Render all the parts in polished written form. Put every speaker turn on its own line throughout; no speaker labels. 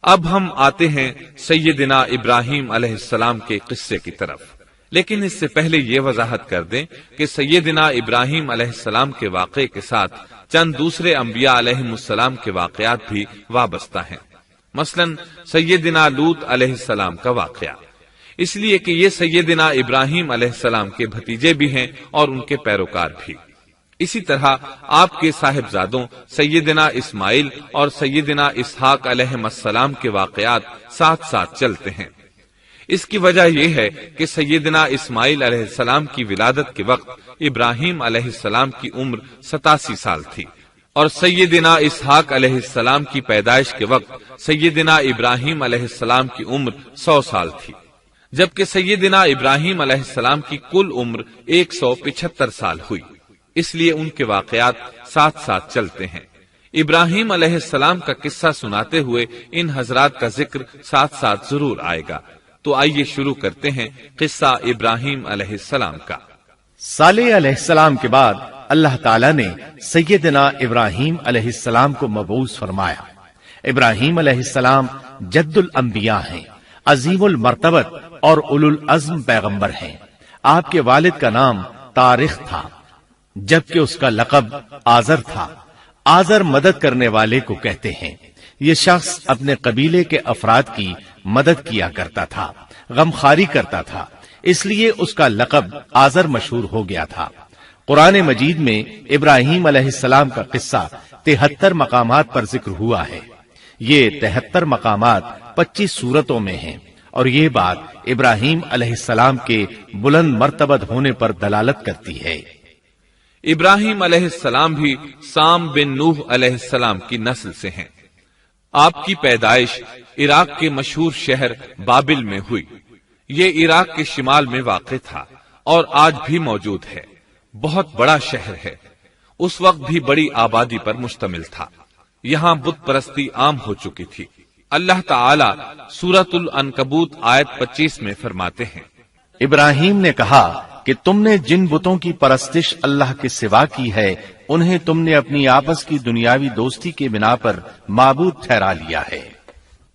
اب ہم آتے ہیں سیدنا ابراہیم علیہ السلام کے قصے کی طرف، لیکن اس سے پہلے یہ وضاحت کر دیں کہ سیدنا ابراہیم علیہ السلام کے واقعے کے ساتھ چند دوسرے انبیاء علیہ السلام کے واقعات بھی وابستہ ہیں، مثلا سیدنا لوط علیہ السلام کا واقعہ، اس لیے کہ یہ سیدنا ابراہیم علیہ السلام کے بھتیجے بھی ہیں اور ان کے پیروکار بھی۔ اسی طرح آپ کے صاحبزادوں سیدنا اسماعیل اور سیدنا اسحاق علیہ السلام کے واقعات ساتھ ساتھ چلتے ہیں۔ اس کی وجہ یہ ہے کہ سیدنا اسماعیل علیہ السلام کی ولادت کے وقت ابراہیم علیہ السلام کی عمر 87 سال تھی، اور سیدنا اسحاق علیہ السلام کی پیدائش کے وقت سیدنا ابراہیم علیہ السلام کی عمر 100 سال تھی، جبکہ سیدنا ابراہیم علیہ السلام کی کل عمر 175 سال ہوئی، اس لیے ان کے واقعات ساتھ ساتھ چلتے ہیں۔ ابراہیم علیہ السلام کا قصہ سناتے ہوئے ان حضرات کا ذکر ساتھ ساتھ ضرور آئے گا، تو آئیے شروع کرتے ہیں قصہ ابراہیم علیہ السلام کا۔
صالح علیہ السلام کے بعد اللہ تعالیٰ نے سیدنا ابراہیم علیہ السلام کو مبعوث فرمایا۔ ابراہیم علیہ السلام جد الانبیاء ہیں، عظیم المرتبت اور اولو العزم پیغمبر ہیں۔ آپ کے والد کا نام طارق تھا، جبکہ اس کا لقب آزر تھا۔ آزر مدد کرنے والے کو کہتے ہیں۔ یہ شخص اپنے قبیلے کے افراد کی مدد کیا کرتا تھا، غمخواری کرتا تھا، اس لیے اس کا لقب آزر مشہور ہو گیا تھا۔ قرآن مجید میں ابراہیم علیہ السلام کا قصہ 73 مقامات پر ذکر ہوا ہے۔ یہ 73 مقامات 25 سورتوں میں ہیں، اور یہ بات ابراہیم علیہ السلام کے بلند مرتبت ہونے پر دلالت کرتی ہے۔
ابراہیم علیہ السلام بھی سام بن نوح علیہ السلام کی نسل سے ہیں۔ آپ کی پیدائش عراق کے مشہور شہر بابل میں ہوئی۔ یہ عراق کے شمال میں واقع تھا اور آج بھی موجود ہے۔ بہت بڑا شہر ہے، اس وقت بھی بڑی آبادی پر مشتمل تھا۔ یہاں بت پرستی عام ہو چکی تھی۔ اللہ تعالی سورۃ العنکبوت آیت 25 میں فرماتے ہیں،
ابراہیم نے کہا کہ تم نے جن بتوں کی پرستش اللہ کے سوا کی ہے، انہیں تم نے اپنی آپس کی دنیاوی دوستی کے بنا پر معبود ٹھہرا لیا ہے۔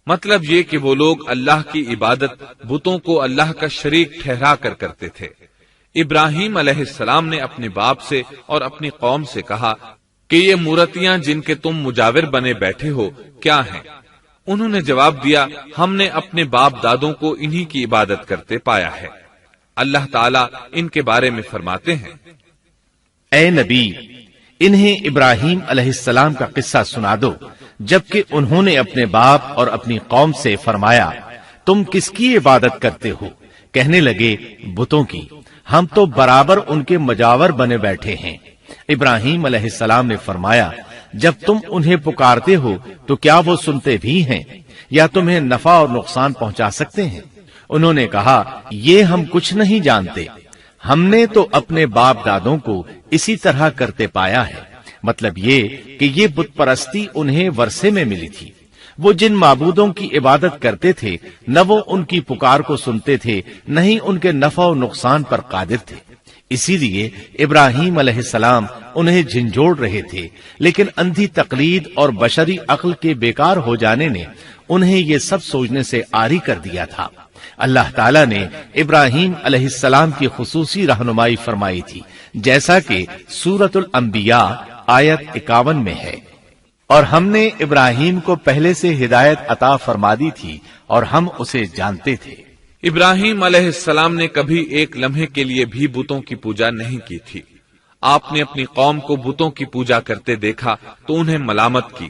مطلب یہ کہ وہ لوگ اللہ کی عبادت بتوں کو اللہ کا شریک ٹھہرا کر کرتے تھے۔ ابراہیم علیہ السلام نے اپنے باپ سے اور اپنی قوم سے کہا کہ یہ مورتیاں جن کے تم مجاور بنے بیٹھے ہو کیا ہیں؟ انہوں نے جواب دیا، ہم نے اپنے باپ دادوں کو انہی کی عبادت کرتے پایا ہے۔ اللہ تعالیٰ ان کے بارے میں فرماتے ہیں،
اے نبی، انہیں ابراہیم علیہ السلام کا قصہ سنا دو، جبکہ انہوں نے اپنے باپ اور اپنی قوم سے فرمایا، تم کس کی عبادت کرتے ہو؟ کہنے لگے، بتوں کی، ہم تو برابر ان کے مجاور بنے بیٹھے ہیں۔ ابراہیم علیہ السلام نے فرمایا، جب تم انہیں پکارتے ہو تو کیا وہ سنتے بھی ہیں یا تمہیں نفع اور نقصان پہنچا سکتے ہیں؟ انہوں نے کہا، یہ ہم کچھ نہیں جانتے، ہم نے تو اپنے باپ دادوں کو اسی طرح کرتے پایا ہے۔ مطلب یہ کہ یہ بت پرستی انہیں ورثے میں ملی تھی۔ وہ جن معبودوں کی عبادت کرتے تھے، نہ وہ ان کی پکار کو سنتے تھے، نہ ہی ان کے نفع و نقصان پر قادر تھے۔ اسی لیے ابراہیم علیہ السلام انہیں جھنجھوڑ رہے تھے، لیکن اندھی تقلید اور بشری عقل کے بیکار ہو جانے نے انہیں یہ سب سوچنے سے عاری کر دیا تھا۔ اللہ تعالیٰ نے ابراہیم علیہ السلام کی خصوصی رہنمائی فرمائی تھی، جیسا کہ سورۃ الانبیاء آیت 51 میں ہے، اور ہم نے ابراہیم کو پہلے سے ہدایت عطا فرما دی تھی اور ہم اسے جانتے تھے۔
ابراہیم علیہ السلام نے کبھی ایک لمحے کے لیے بھی بتوں کی پوجا نہیں کی تھی۔ آپ نے اپنی قوم کو بتوں کی پوجا کرتے دیکھا تو انہیں ملامت کی،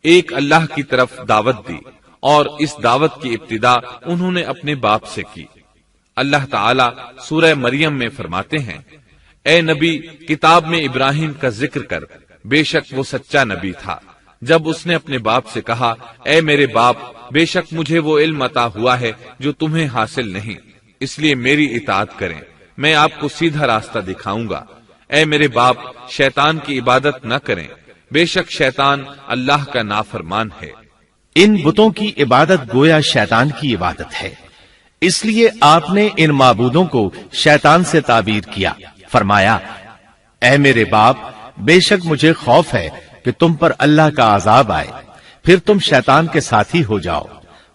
ایک اللہ کی طرف دعوت دی، اور اس دعوت کی ابتدا انہوں نے اپنے باپ سے کی۔ اللہ تعالیٰ سورہ مریم میں فرماتے ہیں، اے نبی، کتاب میں ابراہیم کا ذکر کر، بے شک وہ سچا نبی تھا۔ جب اس نے اپنے باپ سے کہا، اے میرے باپ، بے شک مجھے وہ علم عطا ہوا ہے جو تمہیں حاصل نہیں، اس لیے میری اطاعت کریں، میں آپ کو سیدھا راستہ دکھاؤں گا۔ اے میرے باپ، شیطان کی عبادت نہ کریں، بے شک شیطان اللہ کا نافرمان ہے۔
ان بتوں کی عبادت گویا شیطان کی عبادت ہے، اس لیے آپ نے ان معبودوں کو شیطان سے تعبیر کیا۔ فرمایا، اے میرے باپ، بے شک مجھے خوف ہے کہ تم پر اللہ کا عذاب آئے، پھر تم شیطان کے ساتھی ہو جاؤ۔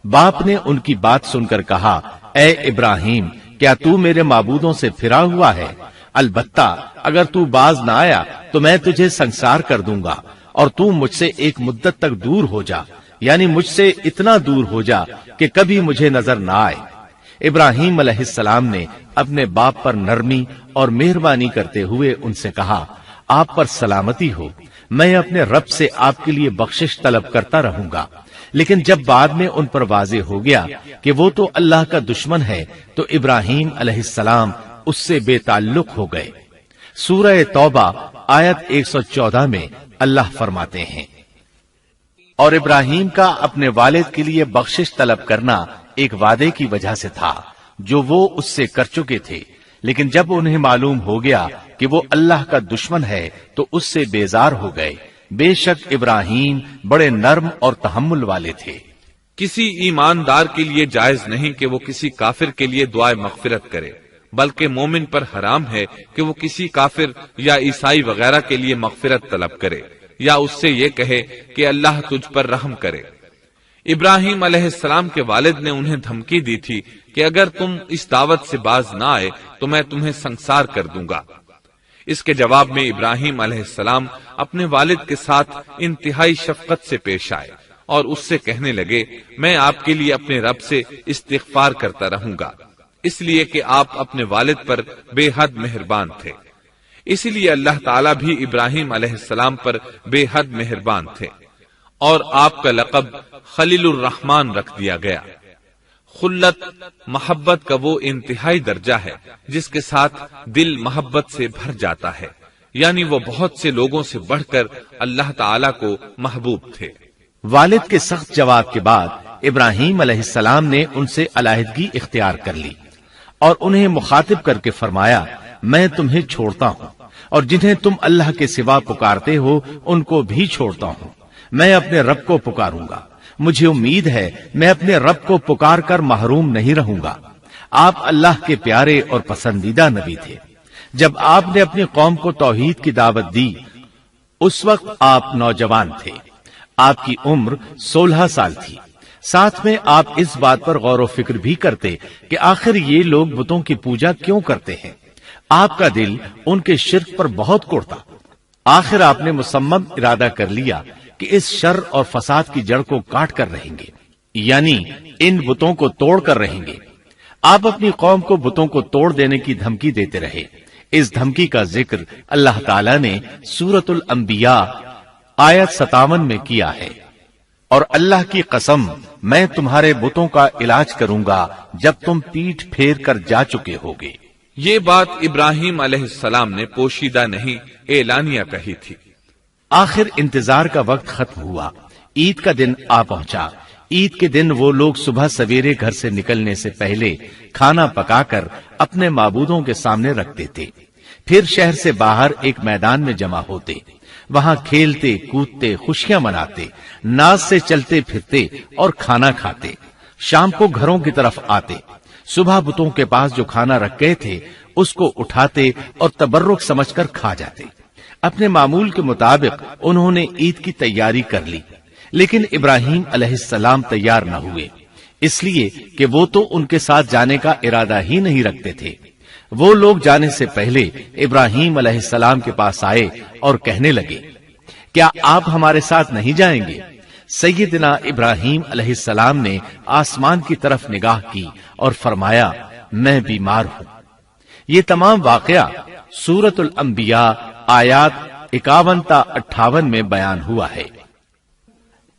باپ نے ان کی بات سن کر کہا، اے ابراہیم، کیا تو میرے معبودوں سے پھرا ہوا ہے؟ البتہ اگر تو باز نہ آیا تو میں تجھے سنسار کر دوں گا، اور تو مجھ سے ایک مدت تک دور ہو جا، یعنی مجھ سے اتنا دور ہو جا کہ کبھی مجھے نظر نہ آئے۔ ابراہیم علیہ السلام نے اپنے باپ پر نرمی اور مہربانی کرتے ہوئے ان سے کہا، آپ پر سلامتی ہو، میں اپنے رب سے آپ کے لیے بخشش طلب کرتا رہوں گا۔ لیکن جب بعد میں ان پر واضح ہو گیا کہ وہ تو اللہ کا دشمن ہے تو ابراہیم علیہ السلام اس سے بے تعلق ہو گئے۔ سورہ توبہ آیت 114 میں اللہ فرماتے ہیں، اور ابراہیم کا اپنے والد کے لیے بخشش طلب کرنا ایک وعدے کی وجہ سے تھا جو وہ اس سے کر چکے تھے، لیکن جب انہیں معلوم ہو گیا کہ وہ اللہ کا دشمن ہے تو اس سے بیزار ہو گئے۔ بے شک ابراہیم بڑے نرم اور تحمل والے تھے۔
کسی ایماندار کے لیے جائز نہیں کہ وہ کسی کافر کے لیے دعائے مغفرت کرے، بلکہ مومن پر حرام ہے کہ وہ کسی کافر یا عیسائی وغیرہ کے لیے مغفرت طلب کرے یا اس سے یہ کہے کہ اللہ تجھ پر رحم کرے۔ ابراہیم علیہ السلام کے والد نے انہیں دھمکی دی تھی کہ اگر تم اس دعوت سے باز نہ آئے تو میں تمہیں سنسار کر دوں گا۔ اس کے جواب میں ابراہیم علیہ السلام اپنے والد کے ساتھ انتہائی شفقت سے پیش آئے اور اس سے کہنے لگے، میں آپ کے لیے اپنے رب سے استغفار کرتا رہوں گا، اس لیے کہ آپ اپنے والد پر بے حد مہربان تھے۔ اسی لیے اللہ تعالیٰ بھی ابراہیم علیہ السلام پر بے حد مہربان تھے، اور آپ کا لقب خلیل الرحمن رکھ دیا گیا۔ خلت محبت کا وہ انتہائی درجہ ہے جس کے ساتھ دل محبت سے بھر جاتا ہے، یعنی وہ بہت سے لوگوں سے بڑھ کر اللہ تعالیٰ کو محبوب تھے۔
والد کے سخت جواب کے بعد ابراہیم علیہ السلام نے ان سے علیحدگی اختیار کر لی اور انہیں مخاطب کر کے فرمایا، میں تمہیں چھوڑتا ہوں اور جنہیں تم اللہ کے سوا پکارتے ہو ان کو بھی چھوڑتا ہوں، میں اپنے رب کو پکاروں گا، مجھے امید ہے میں اپنے رب کو پکار کر محروم نہیں رہوں گا۔ آپ اللہ کے پیارے اور پسندیدہ نبی تھے۔ جب آپ نے اپنی قوم کو توحید کی دعوت دی اس وقت آپ نوجوان تھے، آپ کی عمر 16 سال تھی۔ ساتھ میں آپ اس بات پر غور و فکر بھی کرتے کہ آخر یہ لوگ بتوں کی پوجا کیوں کرتے ہیں۔ آپ کا دل ان کے شرک پر بہت کوڑتا۔ آخر آپ نے مصمم ارادہ کر لیا کہ اس شر اور فساد کی جڑ کو کاٹ کر رہیں گے، یعنی ان بتوں کو توڑ کر رہیں گے۔ آپ اپنی قوم کو بتوں کو توڑ دینے کی دھمکی دیتے رہے۔ اس دھمکی کا ذکر اللہ تعالیٰ نے سورۃ الانبیاء آیت 57 میں کیا ہے، اور اللہ کی قسم میں تمہارے بتوں کا علاج کروں گا جب تم پیٹھ پھیر کر جا چکے ہوگے۔
یہ بات ابراہیم علیہ السلام نے پوشیدہ نہیں اعلانیہ کہی تھی۔
آخر انتظار کا وقت ختم ہوا، عید کا دن آ پہنچا۔ عید کے دن وہ لوگ صبح سویرے گھر سے نکلنے سے پہلے کھانا پکا کر اپنے معبودوں کے سامنے رکھتے تھے، پھر شہر سے باہر ایک میدان میں جمع ہوتے، وہاں کھیلتے کودتے خوشیاں مناتے، ناز سے چلتے پھرتے اور کھانا کھاتے۔ شام کو گھروں کی طرف آتے، صبح بتوں کے پاس جو کھانا رکھ گئے تھے اس کو اٹھاتے اور تبرک سمجھ کر کھا جاتے۔ اپنے معمول کے مطابق انہوں نے عید کی تیاری کر لی، لیکن ابراہیم علیہ السلام تیار نہ ہوئے، اس لیے کہ وہ تو ان کے ساتھ جانے کا ارادہ ہی نہیں رکھتے تھے۔ وہ لوگ جانے سے پہلے ابراہیم علیہ السلام کے پاس آئے اور کہنے لگے، کیا آپ ہمارے ساتھ نہیں جائیں گے؟ سیدنا ابراہیم علیہ السلام نے آسمان کی طرف نگاہ کی اور فرمایا، میں بیمار ہوں۔ یہ تمام واقعہ سورۃ الانبیاء آیات 51 تا 58 میں بیان ہوا ہے۔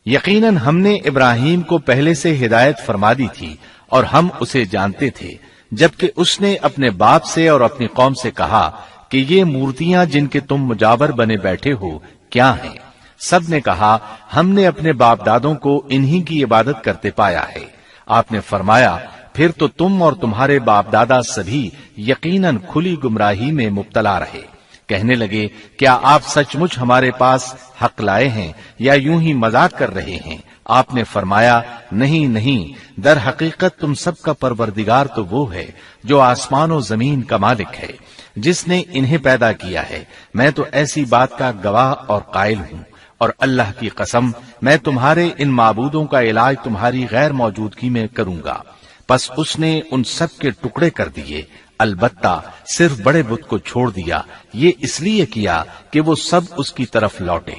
یقیناً ہم نے ابراہیم کو پہلے سے ہدایت فرما دی تھی اور ہم اسے جانتے تھے، جبکہ اس نے اپنے باپ سے اور اپنی قوم سے کہا کہ یہ مورتیاں جن کے تم مجاور بنے بیٹھے ہو کیا ہیں؟ سب نے کہا، ہم نے اپنے باپ دادوں کو انہی کی عبادت کرتے پایا ہے۔ آپ نے فرمایا، پھر تو تم اور تمہارے باپ دادا سبھی یقیناً کھلی گمراہی میں مبتلا رہے۔ کہنے لگے، کیا آپ سچ مچ ہمارے پاس حق لائے ہیں یا یوں ہی مذاق کر رہے ہیں؟ آپ نے فرمایا، نہیں نہیں، در حقیقت تم سب کا پروردگار تو وہ ہے جو آسمان و زمین کا مالک ہے، جس نے انہیں پیدا کیا ہے۔ میں تو ایسی بات کا گواہ اور قائل ہوں۔ اور اللہ کی قسم میں تمہارے ان معبودوں کا علاج تمہاری غیر موجودگی میں کروں گا۔ پس اس نے ان سب کے ٹکڑے کر دیے، البتہ صرف بڑے بت کو چھوڑ دیا، یہ اس لیے کیا کہ وہ سب اس کی طرف لوٹے۔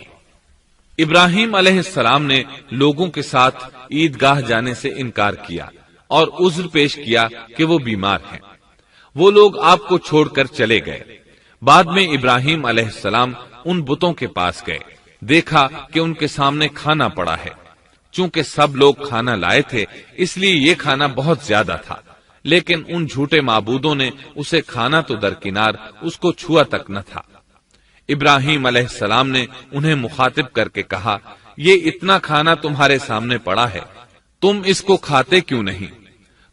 ابراہیم علیہ السلام نے لوگوں کے ساتھ عیدگاہ جانے سے انکار کیا اور عذر پیش کیا کہ وہ بیمار ہیں۔ وہ لوگ آپ کو چھوڑ کر چلے گئے۔ بعد میں ابراہیم علیہ السلام ان بتوں کے پاس گئے، دیکھا کہ ان کے سامنے کھانا پڑا ہے۔ چونکہ سب لوگ کھانا لائے تھے اس لیے یہ کھانا بہت زیادہ تھا، لیکن ان جھوٹے معبودوں نے اسے کھانا تو درکنار اس کو چھوا تک نہ تھا۔ ابراہیم علیہ السلام نے انہیں مخاطب کر کے کہا، یہ اتنا کھانا تمہارے سامنے پڑا ہے، تم اس کو کھاتے کیوں نہیں؟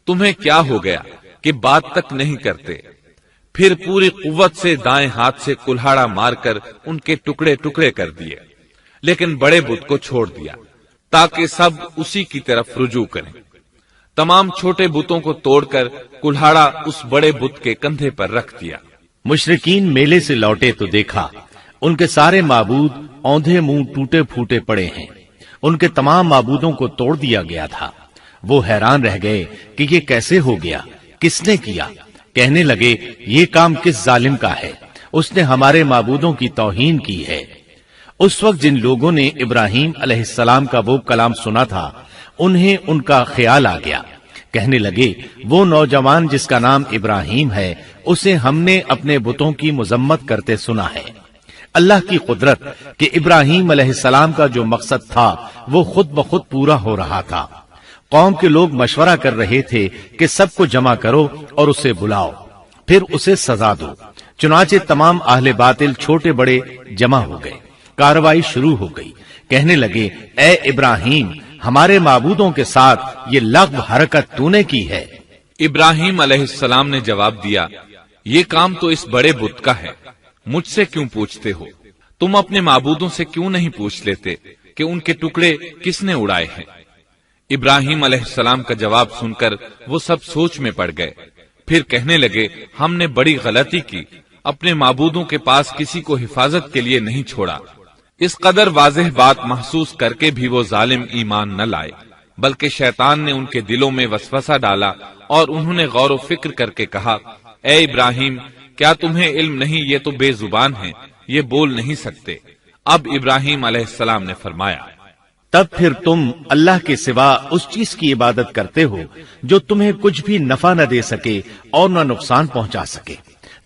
تمہیں کیا ہو گیا کہ بات تک نہیں کرتے؟ پھر پوری قوت سے دائیں ہاتھ سے کلہاڑا مار کر ان کے ٹکڑے ٹکڑے کر دیے، لیکن بڑے بت کو چھوڑ دیا تاکہ سب اسی کی طرف رجوع کریں۔ تمام چھوٹے بتوں کو توڑ کر کلہاڑا اس بڑے بت کے کندھے پر رکھ دیا۔
مشرکین میلے سے لوٹے تو دیکھا ان کے سارے معبود اوندھے منہ ٹوٹے پھوٹے پڑے ہیں، ان کے تمام معبودوں کو توڑ دیا گیا تھا۔ وہ حیران رہ گئے کہ یہ کیسے ہو گیا، کس نے کیا؟ کہنے لگے، یہ کام کس ظالم کا ہے؟ اس نے ہمارے معبودوں کی توہین کی ہے۔ اس وقت جن لوگوں نے ابراہیم علیہ السلام کا وہ کلام سنا تھا انہیں ان کا خیال آ گیا، کہنے لگے، وہ نوجوان جس کا نام ابراہیم ہے اسے ہم نے اپنے بتوں کی مذمت کرتے سنا ہے۔ اللہ کی قدرت کہ ابراہیم علیہ السلام کا جو مقصد تھا وہ خود بخود پورا ہو رہا تھا۔ قوم کے لوگ مشورہ کر رہے تھے کہ سب کو جمع کرو اور اسے بلاؤ، پھر اسے سزا دو۔ چنانچہ تمام اہل باطل چھوٹے بڑے جمع ہو گئے، کارروائی شروع ہو گئی۔ کہنے لگے، اے ابراہیم، ہمارے معبودوں کے ساتھ یہ لغو حرکت تو نے کی ہے۔
ابراہیم علیہ السلام نے جواب دیا، یہ کام تو اس بڑے بت کا ہے، مجھ سے کیوں پوچھتے ہو؟ تم اپنے معبودوں سے کیوں نہیں پوچھ لیتے کہ ان کے ٹکڑے کس نے اڑائے ہیں؟ ابراہیم علیہ السلام کا جواب سن کر وہ سب سوچ میں پڑ گئے، پھر کہنے لگے، ہم نے بڑی غلطی کی، اپنے معبودوں کے پاس کسی کو حفاظت کے لیے نہیں چھوڑا۔ اس قدر واضح بات محسوس کر کے بھی وہ ظالم ایمان نہ لائے، بلکہ شیطان نے ان کے دلوں میں وسوسہ ڈالا اور انہوں نے غور و فکر کر کے کہا، اے ابراہیم، کیا تمہیں علم نہیں، یہ تو بے زبان ہیں، یہ بول نہیں سکتے۔ اب ابراہیم علیہ السلام نے فرمایا،
تب پھر تم اللہ کے سوا اس چیز کی عبادت کرتے ہو جو تمہیں کچھ بھی نفع نہ دے سکے اور نہ نقصان پہنچا سکے۔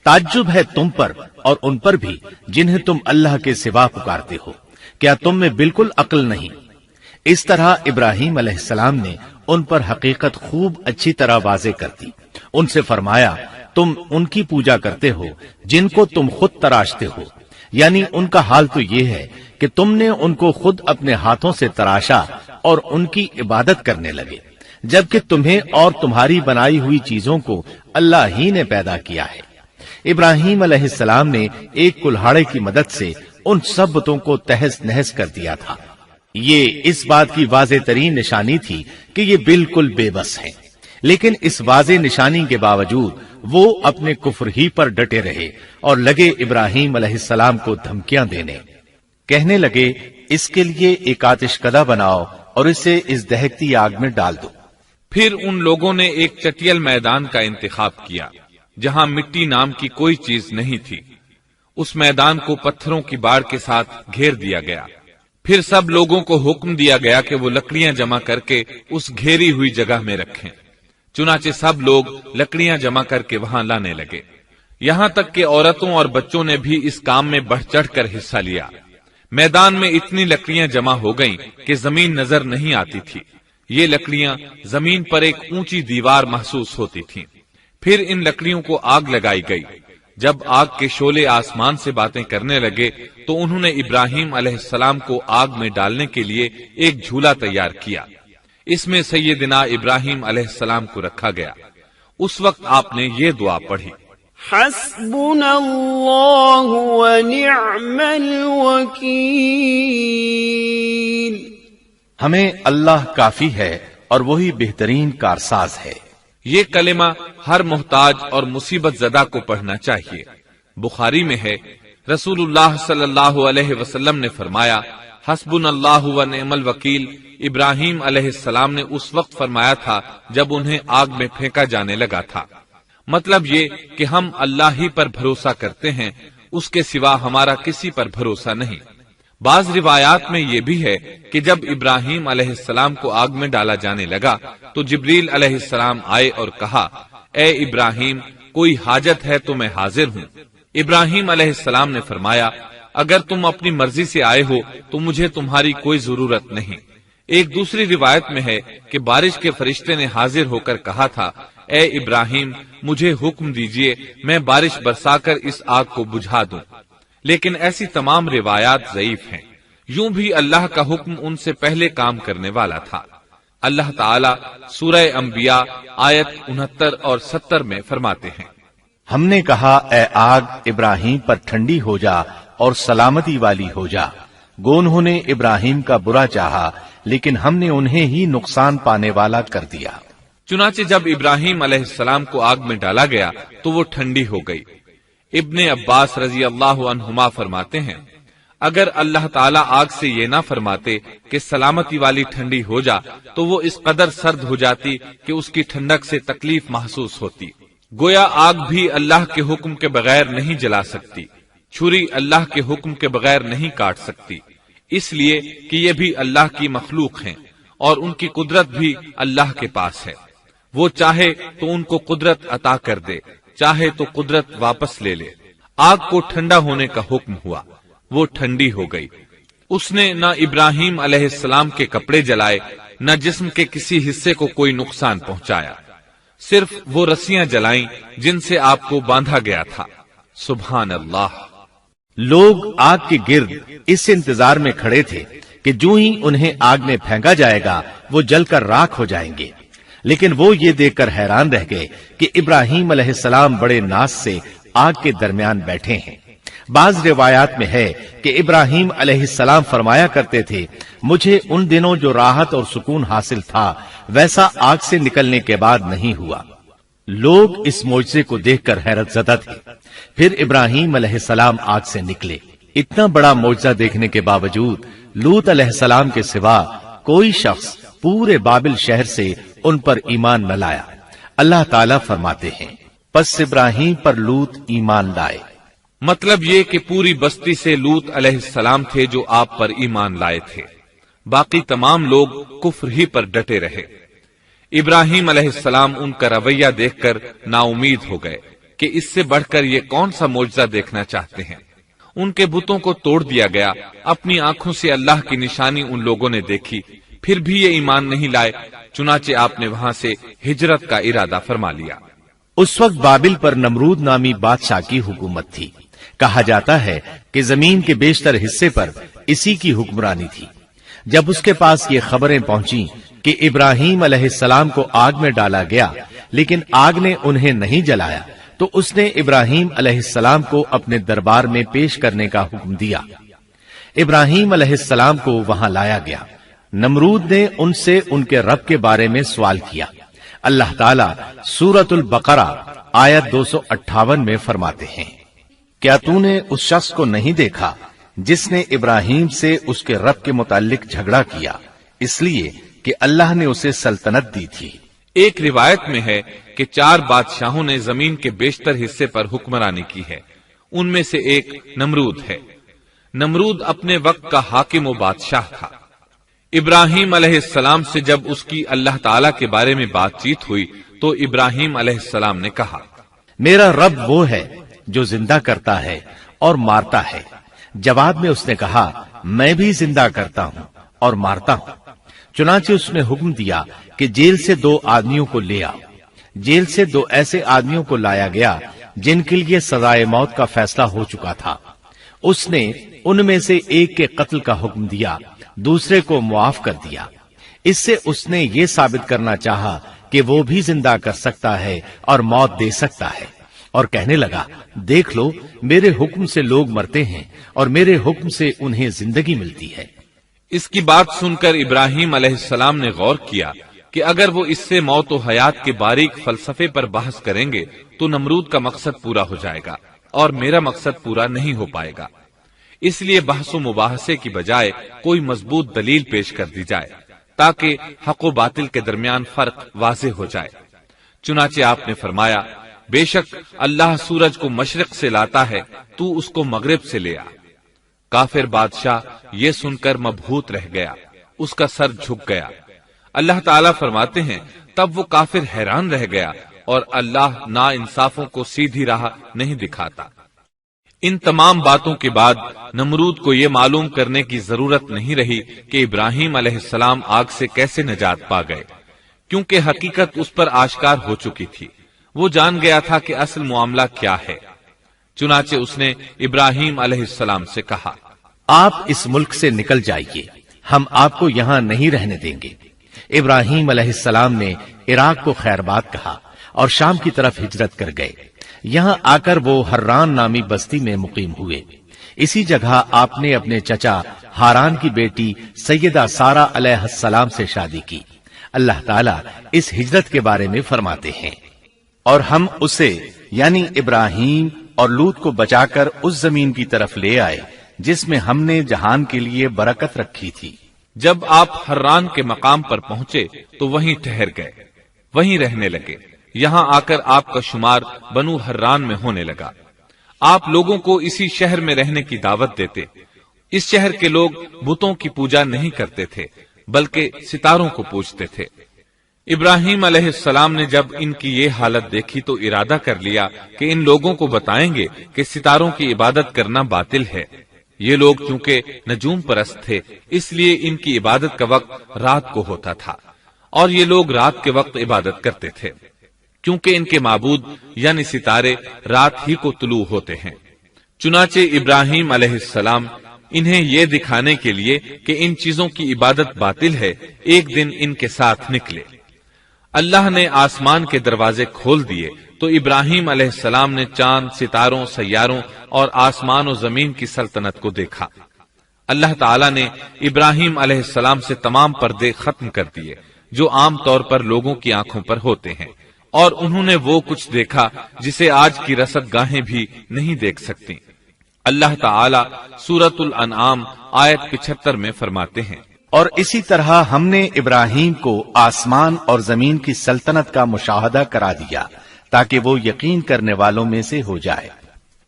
تعجب ہے تم پر اور ان پر بھی جنہیں تم اللہ کے سوا پکارتے ہو، کیا تم میں بالکل عقل نہیں؟ اس طرح ابراہیم علیہ السلام نے ان پر حقیقت خوب اچھی طرح واضح کر دی۔ ان سے فرمایا، تم ان کی پوجا کرتے ہو جن کو تم خود تراشتے ہو، یعنی ان کا حال تو یہ ہے کہ تم نے ان کو خود اپنے ہاتھوں سے تراشا اور ان کی عبادت کرنے لگے، جبکہ تمہیں اور تمہاری بنائی ہوئی چیزوں کو اللہ ہی نے پیدا کیا ہے۔ ابراہیم علیہ السلام نے ایک کلہاڑے کی مدد سے ان سب بتوں کو تہس نہس کر دیا تھا۔ یہ اس بات کی واضح ترین نشانی تھی کہ یہ بالکل بے بس ہیں، لیکن اس واضح نشانی کے باوجود وہ اپنے کفر ہی پر ڈٹے رہے اور لگے ابراہیم علیہ السلام کو دھمکیاں دینے۔ کہنے لگے، اس کے لیے ایک آتش کدہ بناؤ اور اسے اس دہکتی آگ میں ڈال دو۔
پھر ان لوگوں نے ایک چٹیل میدان کا انتخاب کیا جہاں مٹی نام کی کوئی چیز نہیں تھی۔ اس میدان کو پتھروں کی باڑ کے ساتھ گھیر دیا گیا۔ پھر سب لوگوں کو حکم دیا گیا کہ وہ لکڑیاں جمع کر کے اس گھیری ہوئی جگہ میں رکھیں۔ چنانچہ سب لوگ لکڑیاں جمع کر کے وہاں لانے لگے، یہاں تک کہ عورتوں اور بچوں نے بھی اس کام میں بڑھ چڑھ کر حصہ لیا۔ میدان میں اتنی لکڑیاں جمع ہو گئیں کہ زمین نظر نہیں آتی تھی۔ یہ لکڑیاں زمین پر ایک اونچی دیوار محسوس ہوتی تھیں۔ پھر ان لکڑیوں کو آگ لگائی گئی۔ جب آگ کے شعلے آسمان سے باتیں کرنے لگے تو انہوں نے ابراہیم علیہ السلام کو آگ میں ڈالنے کے لیے ایک جھولا تیار کیا۔ اس میں سیدنا ابراہیم علیہ السلام کو رکھا گیا۔ اس وقت آپ نے یہ دعا پڑھی،
حسبنا اللہ ونعم الوکیل،
ہمیں اللہ کافی ہے اور وہی بہترین کارساز ہے۔
یہ کلمہ ہر محتاج اور مصیبت زدہ کو پڑھنا چاہیے۔ بخاری میں ہے، رسول اللہ صلی اللہ علیہ وسلم نے فرمایا، حسبنا اللہ و نعم الوکیل ابراہیم علیہ السلام نے اس وقت فرمایا تھا جب انہیں آگ میں پھینکا جانے لگا تھا۔ مطلب یہ کہ ہم اللہ ہی پر بھروسہ کرتے ہیں، اس کے سوا ہمارا کسی پر بھروسہ نہیں۔ بعض روایات میں یہ بھی ہے کہ جب ابراہیم علیہ السلام کو آگ میں ڈالا جانے لگا تو جبریل علیہ السلام آئے اور کہا، اے ابراہیم، کوئی حاجت ہے تو میں حاضر ہوں۔ ابراہیم علیہ السلام نے فرمایا، اگر تم اپنی مرضی سے آئے ہو تو مجھے تمہاری کوئی ضرورت نہیں۔ ایک دوسری روایت میں ہے کہ بارش کے فرشتے نے حاضر ہو کر کہا تھا، اے ابراہیم، مجھے حکم دیجئے میں بارش برسا کر اس آگ کو بجھا دوں۔ لیکن ایسی تمام روایات ضعیف ہیں۔ یوں بھی اللہ کا حکم ان سے پہلے کام کرنے والا تھا۔ اللہ تعالیٰ سورہ انبیاء آیت 69 اور 70 میں فرماتے ہیں،
ہم نے کہا اے آگ ابراہیم پر ٹھنڈی ہو جا اور سلامتی والی ہو جا، گو انہوں نے ابراہیم کا برا چاہا لیکن ہم نے انہیں ہی نقصان پانے والا کر دیا۔
چنانچہ جب ابراہیم علیہ السلام کو آگ میں ڈالا گیا تو وہ ٹھنڈی ہو گئی۔ ابن عباس رضی اللہ عنہما فرماتے ہیں، اگر اللہ تعالیٰ آگ سے یہ نہ فرماتے کہ سلامتی والی ٹھنڈی ہو جا تو وہ اس قدر سرد ہو جاتی کہ اس کی ٹھنڈک سے تکلیف محسوس ہوتی۔ گویا آگ بھی اللہ کے حکم کے بغیر نہیں جلا سکتی، چھری اللہ کے حکم کے بغیر نہیں کاٹ سکتی، اس لیے کہ یہ بھی اللہ کی مخلوق ہیں اور ان کی قدرت بھی اللہ کے پاس ہے۔ وہ چاہے تو ان کو قدرت عطا کر دے، چاہے تو قدرت واپس لے لے۔ آگ کو ٹھنڈا ہونے کا حکم ہوا، وہ ٹھنڈی ہو گئی۔ اس نے نہ ابراہیم علیہ السلام کے کپڑے جلائے، نہ جسم کے کسی حصے کو کوئی نقصان پہنچایا، صرف وہ رسیاں جلائیں جن سے آپ کو باندھا گیا تھا۔ سبحان اللہ۔
لوگ آگ کے گرد اس انتظار میں کھڑے تھے کہ جو ہی انہیں آگ میں پھینکا جائے گا وہ جل کر راکھ ہو جائیں گے، لیکن وہ یہ دیکھ کر حیران رہ گئے کہ ابراہیم علیہ السلام بڑے ناز سے آگ کے درمیان بیٹھے ہیں۔ بعض روایات میں ہے کہ ابراہیم علیہ السلام فرمایا کرتے تھے، مجھے ان دنوں جو راحت اور سکون حاصل تھا ویسا آگ سے نکلنے کے بعد نہیں ہوا۔ لوگ اس معجزے کو دیکھ کر حیرت زدہ تھے۔ پھر ابراہیم علیہ السلام آگ سے نکلے۔ اتنا بڑا معجزہ دیکھنے کے باوجود لوط علیہ السلام کے سوا کوئی شخص پورے بابل شہر سے ان پر ایمان نہ لایا۔ اللہ تعالیٰ فرماتے ہیں، پس ابراہیم پر لوط ایمان لائے۔
مطلب یہ کہ پوری بستی سے لوط علیہ السلام تھے جو آپ پر ایمان لائے تھے، باقی تمام لوگ کفر ہی پر ڈٹے رہے۔ ابراہیم علیہ السلام ان کا رویہ دیکھ کر نا امید ہو گئے کہ اس سے بڑھ کر یہ کون سا معجزہ دیکھنا چاہتے ہیں۔ ان کے بتوں کو توڑ دیا گیا، اپنی آنکھوں سے اللہ کی نشانی ان لوگوں نے دیکھی، پھر بھی یہ ایمان نہیں لائے، چنانچہ آپ نے وہاں سے ہجرت کا ارادہ فرما لیا۔
اس وقت بابل پر نمرود نامی بادشاہ کی حکومت تھی۔ کہا جاتا ہے کہ زمین کے بیشتر حصے پر اسی کی حکمرانی تھی۔ جب اس کے پاس یہ خبریں پہنچیں کہ ابراہیم علیہ السلام کو آگ میں ڈالا گیا لیکن آگ نے انہیں نہیں جلایا، تو اس نے ابراہیم علیہ السلام کو اپنے دربار میں پیش کرنے کا حکم دیا۔ ابراہیم علیہ السلام کو وہاں لایا گیا۔ نمرود نے ان سے ان کے رب کے بارے میں سوال کیا۔ اللہ تعالیٰ سورۃ البقرہ آیت 258 میں فرماتے ہیں، کیا تو نے اس شخص کو نہیں دیکھا جس نے ابراہیم سے اس کے رب کے متعلق جھگڑا کیا، اس لیے کہ اللہ نے اسے سلطنت دی تھی۔
ایک روایت میں ہے کہ 4 بادشاہوں نے زمین کے بیشتر حصے پر حکمرانی کی ہے، ان میں سے ایک نمرود ہے۔ نمرود اپنے وقت کا حاکم و بادشاہ تھا۔ ابراہیم علیہ السلام سے جب اس کی اللہ تعالیٰ کے بارے میں بات چیت ہوئی تو ابراہیم علیہ السلام نے کہا،
میرا رب وہ ہے جو زندہ کرتا ہے اور مارتا ہے۔ جواب میں اس نے کہا، میں بھی زندہ کرتا ہوں اور مارتا ہوں۔ چنانچہ اس نے حکم دیا کہ جیل سے 2 آدمیوں کو لے آؤ۔ جیل سے 2 ایسے آدمیوں کو لایا گیا جن کے لیے سزائے موت کا فیصلہ ہو چکا تھا۔ اس نے ان میں سے ایک کے قتل کا حکم دیا، دوسرے کو معاف کر دیا۔ اس سے اس نے یہ ثابت کرنا چاہا کہ وہ بھی زندہ کر سکتا ہے اور موت دے سکتا ہے، اور کہنے لگا، دیکھ لو میرے حکم سے لوگ مرتے ہیں اور میرے حکم سے انہیں زندگی ملتی ہے۔
اس کی بات سن کر ابراہیم علیہ السلام نے غور کیا کہ اگر وہ اس سے موت و حیات کے باریک فلسفے پر بحث کریں گے تو نمرود کا مقصد پورا ہو جائے گا اور میرا مقصد پورا نہیں ہو پائے گا۔ اس لیے بحث و مباحثے کی بجائے کوئی مضبوط دلیل پیش کر دی جائے تاکہ حق و باطل کے درمیان فرق واضح ہو جائے۔ چنانچہ آپ نے فرمایا، بے شک اللہ سورج کو مشرق سے لاتا ہے، تو اس کو مغرب سے لے آ۔ کافر بادشاہ یہ سن کر مبہوت رہ گیا، اس کا سر جھک گیا۔ اللہ تعالیٰ فرماتے ہیں تب وہ کافر حیران رہ گیا اور اللہ نا انصافوں کو سیدھی راہ نہیں دکھاتا۔ ان تمام باتوں کے بعد نمرود کو یہ معلوم کرنے کی ضرورت نہیں رہی کہ ابراہیم علیہ السلام آگ سے کیسے نجات پا گئے، کیونکہ حقیقت اس پر آشکار ہو چکی تھی۔ وہ جان گیا تھا کہ اصل معاملہ کیا ہے۔ چنانچہ اس نے ابراہیم علیہ السلام سے کہا،
آپ اس ملک سے نکل جائیے، ہم آپ کو یہاں نہیں رہنے دیں گے۔ ابراہیم علیہ السلام نے عراق کو خیر بات کہا اور شام کی طرف ہجرت کر گئے۔ یہاں آ کر وہ حران نامی بستی میں مقیم ہوئے۔ اسی جگہ آپ نے اپنے چچا ہاران کی بیٹی سیدہ سارہ علیہ السلام سے شادی کی۔ اللہ تعالیٰ اس ہجرت کے بارے میں فرماتے ہیں، اور ہم اسے یعنی ابراہیم اور لوط کو بچا کر اس زمین کی طرف لے آئے جس میں ہم نے جہان کے لیے برکت رکھی تھی۔
جب آپ حران کے مقام پر پہنچے تو وہیں ٹھہر گئے، وہیں رہنے لگے۔ یہاں آ کر آپ کا شمار بنو حران میں ہونے لگا۔ آپ لوگوں کو اسی شہر میں رہنے کی دعوت دیتے۔ اس شہر کے لوگ بتوں کی پوجا نہیں کرتے تھے بلکہ ستاروں کو پوجتے تھے۔ ابراہیم علیہ السلام نے جب ان کی یہ حالت دیکھی تو ارادہ کر لیا کہ ان لوگوں کو بتائیں گے کہ ستاروں کی عبادت کرنا باطل ہے۔ یہ لوگ چونکہ نجوم پرست تھے اس لیے ان کی عبادت کا وقت رات کو ہوتا تھا، اور یہ لوگ رات کے وقت عبادت کرتے تھے کیونکہ ان کے معبود یعنی ستارے رات ہی کو طلوع ہوتے ہیں۔ چنانچہ ابراہیم علیہ السلام انہیں یہ دکھانے کے لیے کہ ان چیزوں کی عبادت باطل ہے ایک دن ان کے ساتھ نکلے۔ اللہ نے آسمان کے دروازے کھول دیے تو ابراہیم علیہ السلام نے چاند، ستاروں، سیاروں اور آسمان و زمین کی سلطنت کو دیکھا۔ اللہ تعالیٰ نے ابراہیم علیہ السلام سے تمام پردے ختم کر دیے جو عام طور پر لوگوں کی آنکھوں پر ہوتے ہیں، اور انہوں نے وہ کچھ دیکھا جسے آج کی رصد گاہیں بھی نہیں دیکھ سکتی۔ اللہ تعالیٰ سورۃ الانعام آیت 75 میں فرماتے ہیں،
اور اسی طرح ہم نے ابراہیم کو آسمان اور زمین کی سلطنت کا مشاہدہ کرا دیا تاکہ وہ یقین کرنے والوں میں سے ہو جائے۔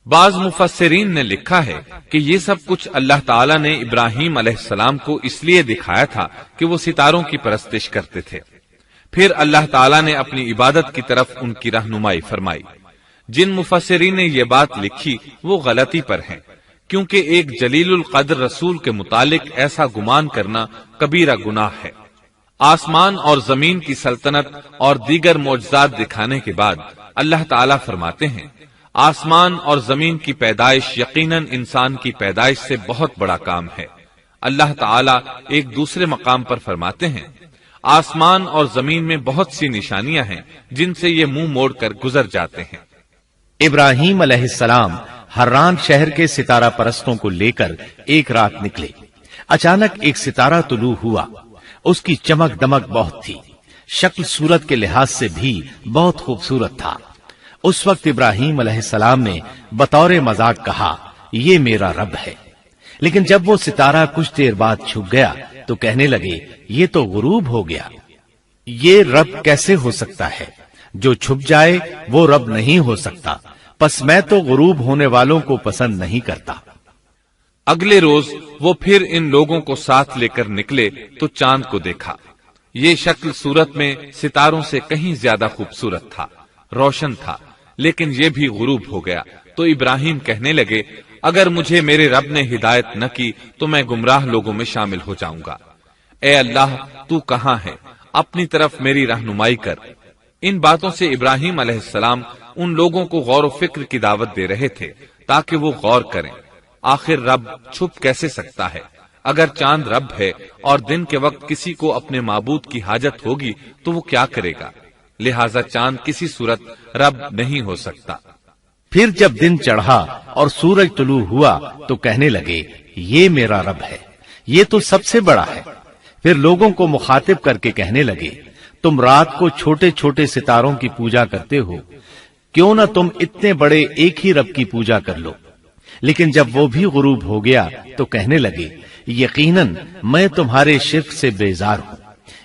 بعض مفسرین نے لکھا ہے کہ یہ سب کچھ اللہ تعالیٰ نے ابراہیم علیہ السلام کو اس لیے دکھایا تھا کہ وہ ستاروں کی پرستش کرتے تھے۔ پھر اللہ تعالیٰ نے اپنی عبادت کی طرف ان کی رہنمائی فرمائی۔ جن مفسرین نے یہ بات لکھی وہ غلطی پر ہیں، کیونکہ ایک جلیل القدر رسول کے متعلق ایسا گمان کرنا کبیرہ گناہ ہے۔ آسمان اور زمین کی سلطنت اور دیگر معجزات دکھانے کے بعد اللہ تعالیٰ فرماتے ہیں، آسمان اور زمین کی پیدائش یقیناً انسان کی پیدائش سے بہت بڑا کام ہے۔ اللہ تعالیٰ ایک دوسرے مقام پر فرماتے ہیں، آسمان اور زمین میں بہت سی نشانیاں ہیں جن سے یہ منہ موڑ کر گزر جاتے ہیں۔
ابراہیم علیہ السلام حران شہر کے ستارہ پرستوں کو لے کر ایک رات نکلے۔ اچانک ایک ستارہ طلوع ہوا، اس کی چمک دمک بہت تھی، شکل صورت کے لحاظ سے بھی بہت خوبصورت تھا۔ اس وقت ابراہیم علیہ السلام نے بطور مذاق کہا، یہ میرا رب ہے۔ لیکن جب وہ ستارہ کچھ دیر بعد چھپ گیا تو کہنے لگے، یہ تو غروب ہو گیا۔ یہ رب کیسے ہو سکتا ہے؟ جو چھپ جائے وہ رب نہیں ہو سکتا، پس میں تو غروب ہونے والوں کو پسند نہیں کرتا۔
اگلے روز وہ پھر ان لوگوں کو ساتھ لے کر نکلے تو چاند کو دیکھا۔ یہ شکل صورت میں ستاروں سے کہیں زیادہ خوبصورت تھا، روشن تھا، لیکن یہ بھی غروب ہو گیا تو ابراہیم کہنے لگے، اگر مجھے میرے رب نے ہدایت نہ کی تو میں گمراہ لوگوں میں شامل ہو جاؤں گا۔ اے اللہ، تو کہاں ہے؟ اپنی طرف میری رہنمائی کر۔ ان باتوں سے ابراہیم علیہ السلام ان لوگوں کو غور و فکر کی دعوت دے رہے تھے تاکہ وہ غور کریں، آخر رب چھپ کیسے سکتا ہے؟ اگر چاند رب ہے اور دن کے وقت کسی کو اپنے معبود کی حاجت ہوگی تو وہ کیا کرے گا؟ لہذا چاند کسی صورت رب نہیں ہو سکتا۔
پھر جب دن چڑھا اور سورج طلوع ہوا تو کہنے لگے، یہ میرا رب ہے، یہ تو سب سے بڑا ہے۔ پھر لوگوں کو مخاطب کر کے کہنے لگے، تم رات کو چھوٹے چھوٹے ستاروں کی پوجا کرتے ہو، کیوں نہ تم اتنے بڑے ایک ہی رب کی پوجا کر لو۔ لیکن جب وہ بھی غروب ہو گیا تو کہنے لگے یقیناً میں تمہارے شرک سے بیزار ہوں.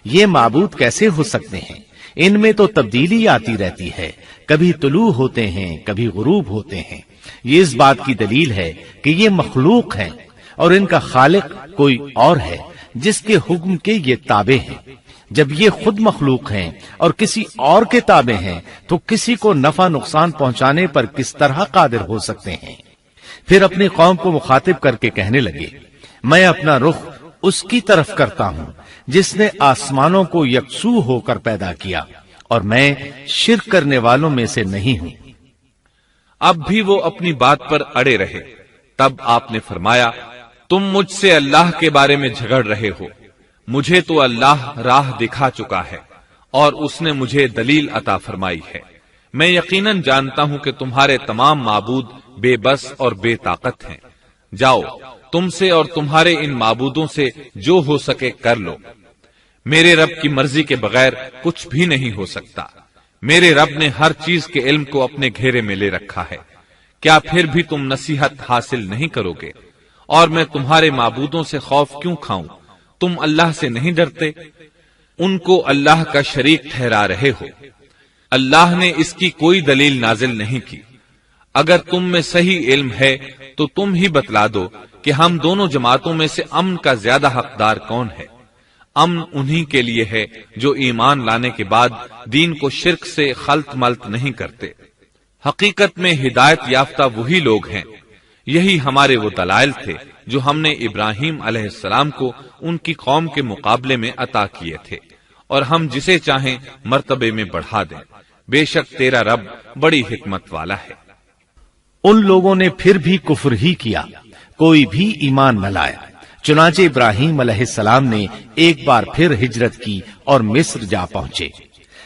یہ معبود کیسے ہو سکتے ہیں؟ ان میں تو تبدیلی آتی رہتی ہے، کبھی طلوع ہوتے ہیں کبھی غروب ہوتے ہیں. یہ اس بات کی دلیل ہے کہ یہ مخلوق ہیں اور ان کا خالق کوئی اور ہے جس کے حکم کے یہ تابع ہیں. جب یہ خود مخلوق ہیں اور کسی اور کے تابع ہیں تو کسی کو نفع نقصان پہنچانے پر کس طرح قادر ہو سکتے ہیں؟ پھر اپنی قوم کو مخاطب کر کے کہنے لگے میں اپنا رخ اس کی طرف کرتا ہوں جس نے آسمانوں کو یکسو ہو کر پیدا کیا اور میں شرک کرنے والوں میں سے نہیں ہوں.
اب بھی وہ اپنی بات پر اڑے رہے. تب آپ نے فرمایا تم مجھ سے اللہ کے بارے میں جھگڑ رہے ہو، مجھے تو اللہ راہ دکھا چکا ہے اور اس نے مجھے دلیل عطا فرمائی ہے. میں یقیناً جانتا ہوں کہ تمہارے تمام معبود بے بس اور بے طاقت ہیں. جاؤ تم سے اور تمہارے ان معبودوں سے جو ہو سکے کر لو. میرے رب کی مرضی کے بغیر کچھ بھی نہیں ہو سکتا. میرے رب نے ہر چیز کے علم کو اپنے گھیرے میں لے رکھا ہے. کیا پھر بھی تم نصیحت حاصل نہیں کرو گے؟ اور میں تمہارے معبودوں سے خوف کیوں کھاؤں؟ تم اللہ سے نہیں ڈرتے؟ ان کو اللہ کا شریک ٹھہرا رہے ہو. اللہ نے اس کی کوئی دلیل نازل نہیں کی. اگر تم میں صحیح علم ہے تو تم ہی بتلا دو کہ ہم دونوں جماعتوں میں سے امن کا زیادہ حقدار کون ہے. امن انہی کے لیے ہے جو ایمان لانے کے بعد دین کو شرک سے خلط ملط نہیں کرتے. حقیقت میں ہدایت یافتہ وہی لوگ ہیں. یہی ہمارے وہ دلائل تھے جو ہم نے ابراہیم علیہ السلام کو ان کی قوم کے مقابلے میں عطا کیے تھے، اور ہم جسے چاہیں مرتبے میں بڑھا دیں. بے شک تیرا رب بڑی حکمت والا ہے.
ان لوگوں نے پھر بھی کفر ہی کیا، کوئی بھی ایمان نہ لایا. چنانچہ ابراہیم علیہ السلام نے ایک بار پھر ہجرت کی اور مصر جا پہنچے.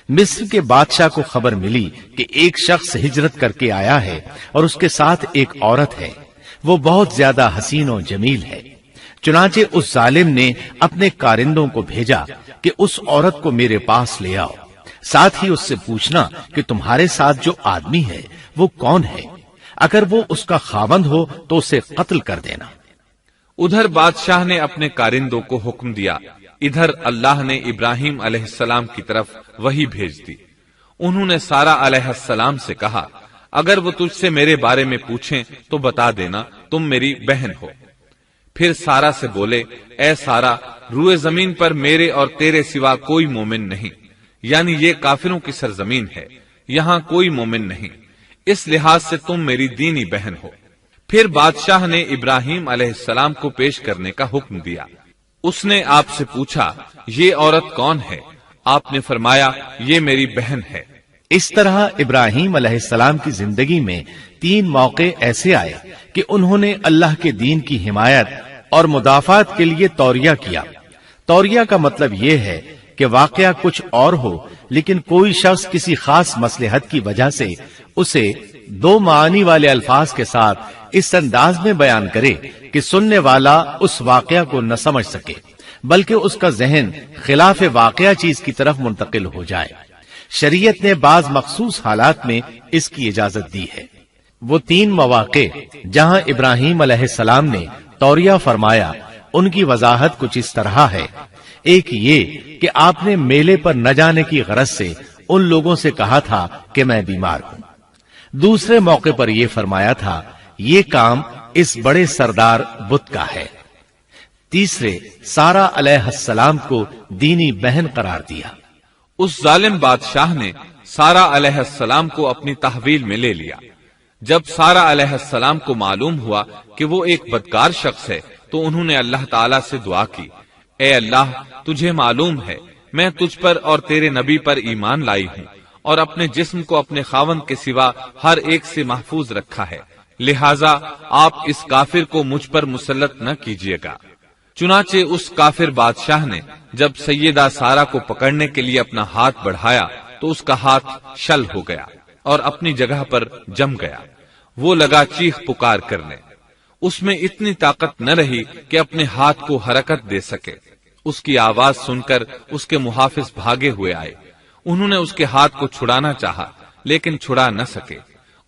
مصر کے بادشاہ کو خبر ملی کہ ایک شخص ہجرت کر کے آیا ہے اور اس کے ساتھ ایک عورت ہے. وہ بہت زیادہ حسین و جمیل ہے. چنانچہ اس ظالم نے اپنے کارندوں کو بھیجا کہ اس عورت کو میرے پاس لے آؤ، ساتھ ہی اس سے پوچھنا کہ تمہارے ساتھ جو آدمی ہے وہ کون ہے. اگر وہ اس کا خاوند ہو تو اسے قتل کر دینا.
ادھر بادشاہ نے اپنے کارندوں کو حکم دیا. ادھر اللہ نے ابراہیم علیہ السلام کی طرف وحی بھیج دی. انہوں نے سارا علیہ السلام سے کہا اگر وہ تجھ سے میرے بارے میں پوچھیں تو بتا دینا تم میری بہن ہو. پھر سارا سے بولے اے سارا، روئے زمین پر میرے اور تیرے سوا کوئی مومن نہیں، یعنی یہ کافروں کی سرزمین ہے، یہاں کوئی مومن نہیں، اس لحاظ سے تم میری دینی بہن ہو. پھر بادشاہ نے ابراہیم علیہ السلام کو پیش کرنے کا حکم دیا. اس نے آپ سے پوچھا یہ عورت کون ہے؟ آپ نے فرمایا یہ میری بہن ہے.
اس طرح ابراہیم علیہ السلام کی زندگی میں 3 موقع ایسے آئے کہ انہوں نے اللہ کے دین کی حمایت اور مدافعت کے لیے توریہ کیا. توریہ کا مطلب یہ ہے کہ واقعہ کچھ اور ہو لیکن کوئی شخص کسی خاص مصلحت کی وجہ سے اسے 2 معانی والے الفاظ کے ساتھ اس انداز میں بیان کرے کہ سننے والا اس واقعہ کو نہ سمجھ سکے بلکہ اس کا ذہن خلاف واقعہ چیز کی طرف منتقل ہو جائے. شریعت نے بعض مخصوص حالات میں اس کی اجازت دی ہے. وہ 3 مواقع جہاں ابراہیم علیہ السلام نے توریہ فرمایا ان کی وضاحت کچھ اس طرح ہے. ایک یہ کہ آپ نے میلے پر نہ جانے کی غرض سے ان لوگوں سے کہا تھا کہ میں بیمار ہوں. دوسرے موقع پر یہ فرمایا تھا یہ کام اس بڑے سردار بت کا ہے. تیسرے سارا علیہ السلام کو دینی بہن قرار دیا.
اس ظالم بادشاہ نے سارا علیہ السلام کو اپنی تحویل میں لے لیا. جب سارا علیہ السلام کو معلوم ہوا کہ وہ ایک بدکار شخص ہے تو انہوں نے اللہ تعالیٰ سے دعا کی اے اللہ تجھے معلوم ہے میں تجھ پر اور تیرے نبی پر ایمان لائی ہوں اور اپنے جسم کو اپنے خاوند کے سوا ہر ایک سے محفوظ رکھا ہے، لہٰذا آپ اس کافر کو مجھ پر مسلط نہ کیجیے گا. چنانچہ اس کافر بادشاہ نے جب سیدہ سارا کو پکڑنے کے لیے اپنا ہاتھ بڑھایا تو اس کا ہاتھ شل ہو گیا اور اپنی جگہ پر جم گیا. وہ لگا چیخ پکار کرنے. اس میں اتنی طاقت نہ رہی کہ اپنے ہاتھ کو حرکت دے سکے. اس کی آواز سن کر اس کے محافظ بھاگے ہوئے آئے. انہوں نے اس کے ہاتھ کو چھڑانا چاہا لیکن چھڑا نہ سکے.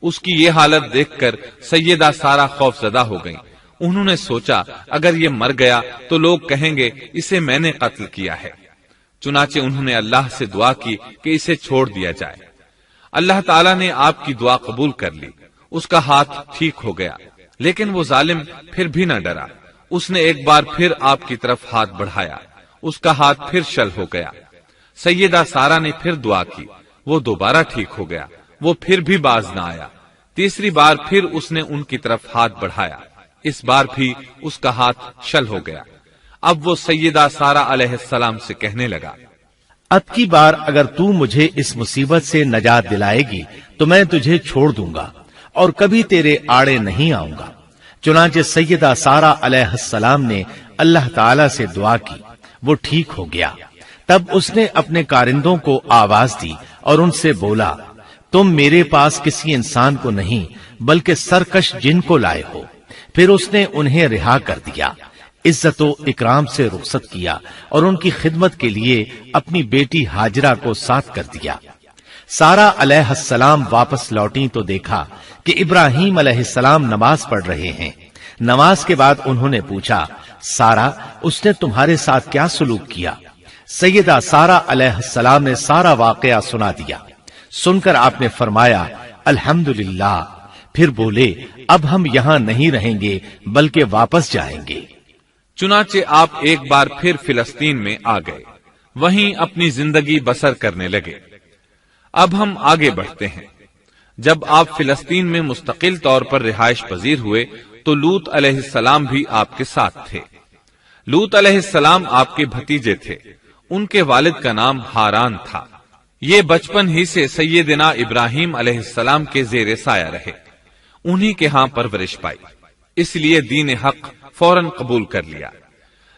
اس کی یہ حالت دیکھ کر سیدہ سارا خوف زدہ ہو گئیں۔ انہوں نے سوچا اگر یہ مر گیا تو لوگ کہیں گے اسے میں نے قتل کیا ہے۔ چنانچہ انہوں نے اللہ سے دعا کی کہ اسے چھوڑ دیا جائے۔ اللہ تعالیٰ نے آپ کی دعا قبول کر لی، اس کا ہاتھ ٹھیک ہو گیا، لیکن وہ ظالم پھر بھی نہ ڈرا۔ اس نے ایک بار پھر آپ کی طرف ہاتھ بڑھایا، اس کا ہاتھ پھر شل ہو گیا۔ سیدہ سارا نے پھر دعا کی، وہ دوبارہ ٹھیک ہو گیا، وہ پھر بھی باز نہ آیا۔ تیسری بار پھر اس نے ان کی طرف ہاتھ بڑھایا، اس بار بھی اس کا ہاتھ شل ہو گیا۔ اب وہ سیدہ سارا علیہ السلام سے کہنے لگا،
اب کی بار اگر تو مجھے اس مصیبت سے نجات دلائے گی تو میں تجھے چھوڑ دوں گا اور کبھی تیرے آڑے نہیں آؤں گا۔ چنانچہ سیدہ سارا علیہ السلام نے اللہ تعالی سے دعا کی، وہ ٹھیک ہو گیا۔ تب اس نے اپنے کارندوں کو آواز دی اور ان سے بولا، تم میرے پاس کسی انسان کو نہیں بلکہ سرکش جن کو لائے ہو۔ پھر اس نے انہیں رہا کر دیا، عزت و اکرام سے رخصت کیا اور ان کی خدمت کے لیے اپنی بیٹی ہاجرہ کو ساتھ کر دیا۔ سارا علیہ السلام واپس لوٹی تو دیکھا کہ ابراہیم علیہ السلام نماز پڑھ رہے ہیں۔ نماز کے بعد انہوں نے پوچھا، سارا اس نے تمہارے ساتھ کیا سلوک کیا؟ سیدہ سارا علیہ السلام نے سارا واقعہ سنا دیا۔ سن کر آپ نے فرمایا، الحمدللہ۔ پھر بولے، اب ہم یہاں نہیں رہیں گے بلکہ واپس جائیں گے۔
چنانچہ آپ ایک بار پھر فلسطین میں آ گئے، وہیں اپنی زندگی بسر کرنے لگے۔ اب ہم آگے بڑھتے ہیں۔ جب آپ فلسطین میں مستقل طور پر رہائش پذیر ہوئے تو لوط علیہ السلام بھی آپ کے ساتھ تھے۔ لوط علیہ السلام آپ کے بھتیجے تھے، ان کے والد کا نام ہاران تھا۔ یہ بچپن ہی سے سیدنا ابراہیم علیہ السلام کے زیر سایہ رہے، انہی کے ہاں پرورش پائی، اس لیے دین حق فوراً قبول کر لیا۔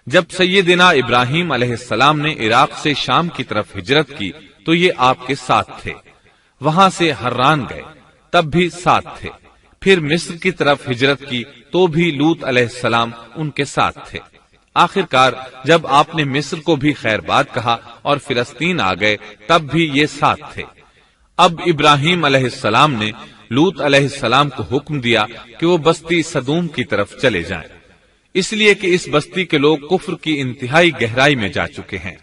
جب سیدنا ابراہیم علیہ السلام نے عراق سے شام کی طرف ہجرت کی تو یہ آپ کے ساتھ تھے، وہاں سے حران گئے تب بھی ساتھ تھے، پھر مصر کی طرف ہجرت کی تو بھی لوط علیہ السلام ان کے ساتھ تھے۔ آخرکار جب آپ نے مصر کو بھی خیر بات کہا اور فلسطین آ گئے تب بھی یہ ساتھ تھے۔ اب ابراہیم علیہ السلام نے لوط علیہ السلام کو حکم دیا کہ وہ بستی سدوم کی طرف چلے جائیں، اس لیے کہ اس بستی کے لوگ کفر کی انتہائی گہرائی میں جا چکے ہیں،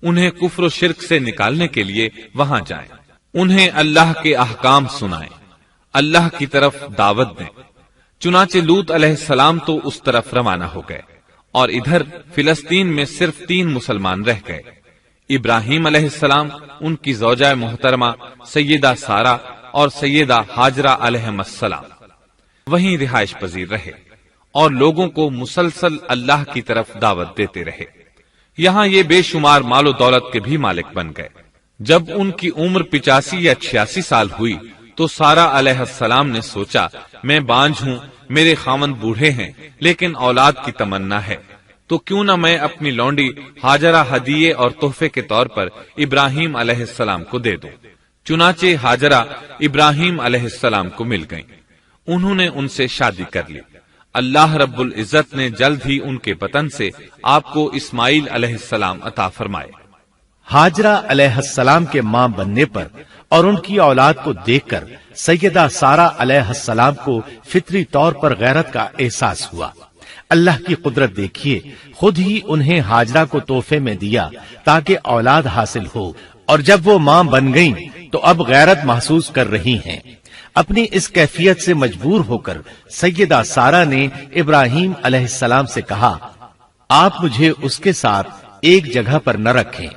انہیں کفر و شرک سے نکالنے کے لیے وہاں جائیں، انہیں اللہ کے احکام سنائیں، اللہ کی طرف دعوت دیں۔ چنانچہ لوط علیہ السلام تو اس طرف روانہ ہو گئے اور ادھر فلسطین میں صرف 3 مسلمان رہ گئے، ابراہیم علیہ السلام، ان کی زوجہ محترمہ سیدہ سارا اور سیدہ ہاجرہ علیہ السلام وہیں رہائش پذیر رہے اور لوگوں کو مسلسل اللہ کی طرف دعوت دیتے رہے۔ یہاں یہ بے شمار مال و دولت کے بھی مالک بن گئے۔ جب ان کی عمر 85 یا 86 سال ہوئی تو سارا علیہ السلام نے سوچا، میں بانجھ ہوں، میرے خاوند بوڑھے ہیں لیکن اولاد کی تمنا ہے، تو کیوں نہ میں اپنی لونڈی ہاجرہ ہدیے اور تحفے کے طور پر ابراہیم علیہ السلام کو دے دوں۔ چنانچہ ہاجرہ ابراہیم علیہ السلام کو مل گئیں، انہوں نے ان سے شادی کر لی۔ اللہ رب العزت نے جلد ہی ان کے بطن سے آپ کو اسماعیل علیہ السلام عطا فرمائے۔
ہاجرہ علیہ السلام کے ماں بننے پر اور ان کی اولاد کو دیکھ کر سیدہ سارا علیہ السلام کو فطری طور پر غیرت کا احساس ہوا۔ اللہ کی قدرت دیکھیے، خود ہی انہیں ہاجرہ کو تحفے میں دیا تاکہ اولاد حاصل ہو، اور جب وہ ماں بن گئیں تو اب غیرت محسوس کر رہی ہیں۔ اپنی اس کیفیت سے مجبور ہو کر سیدہ سارا نے ابراہیم علیہ السلام سے کہا، آپ مجھے اس کے ساتھ ایک جگہ پر نہ رکھیں۔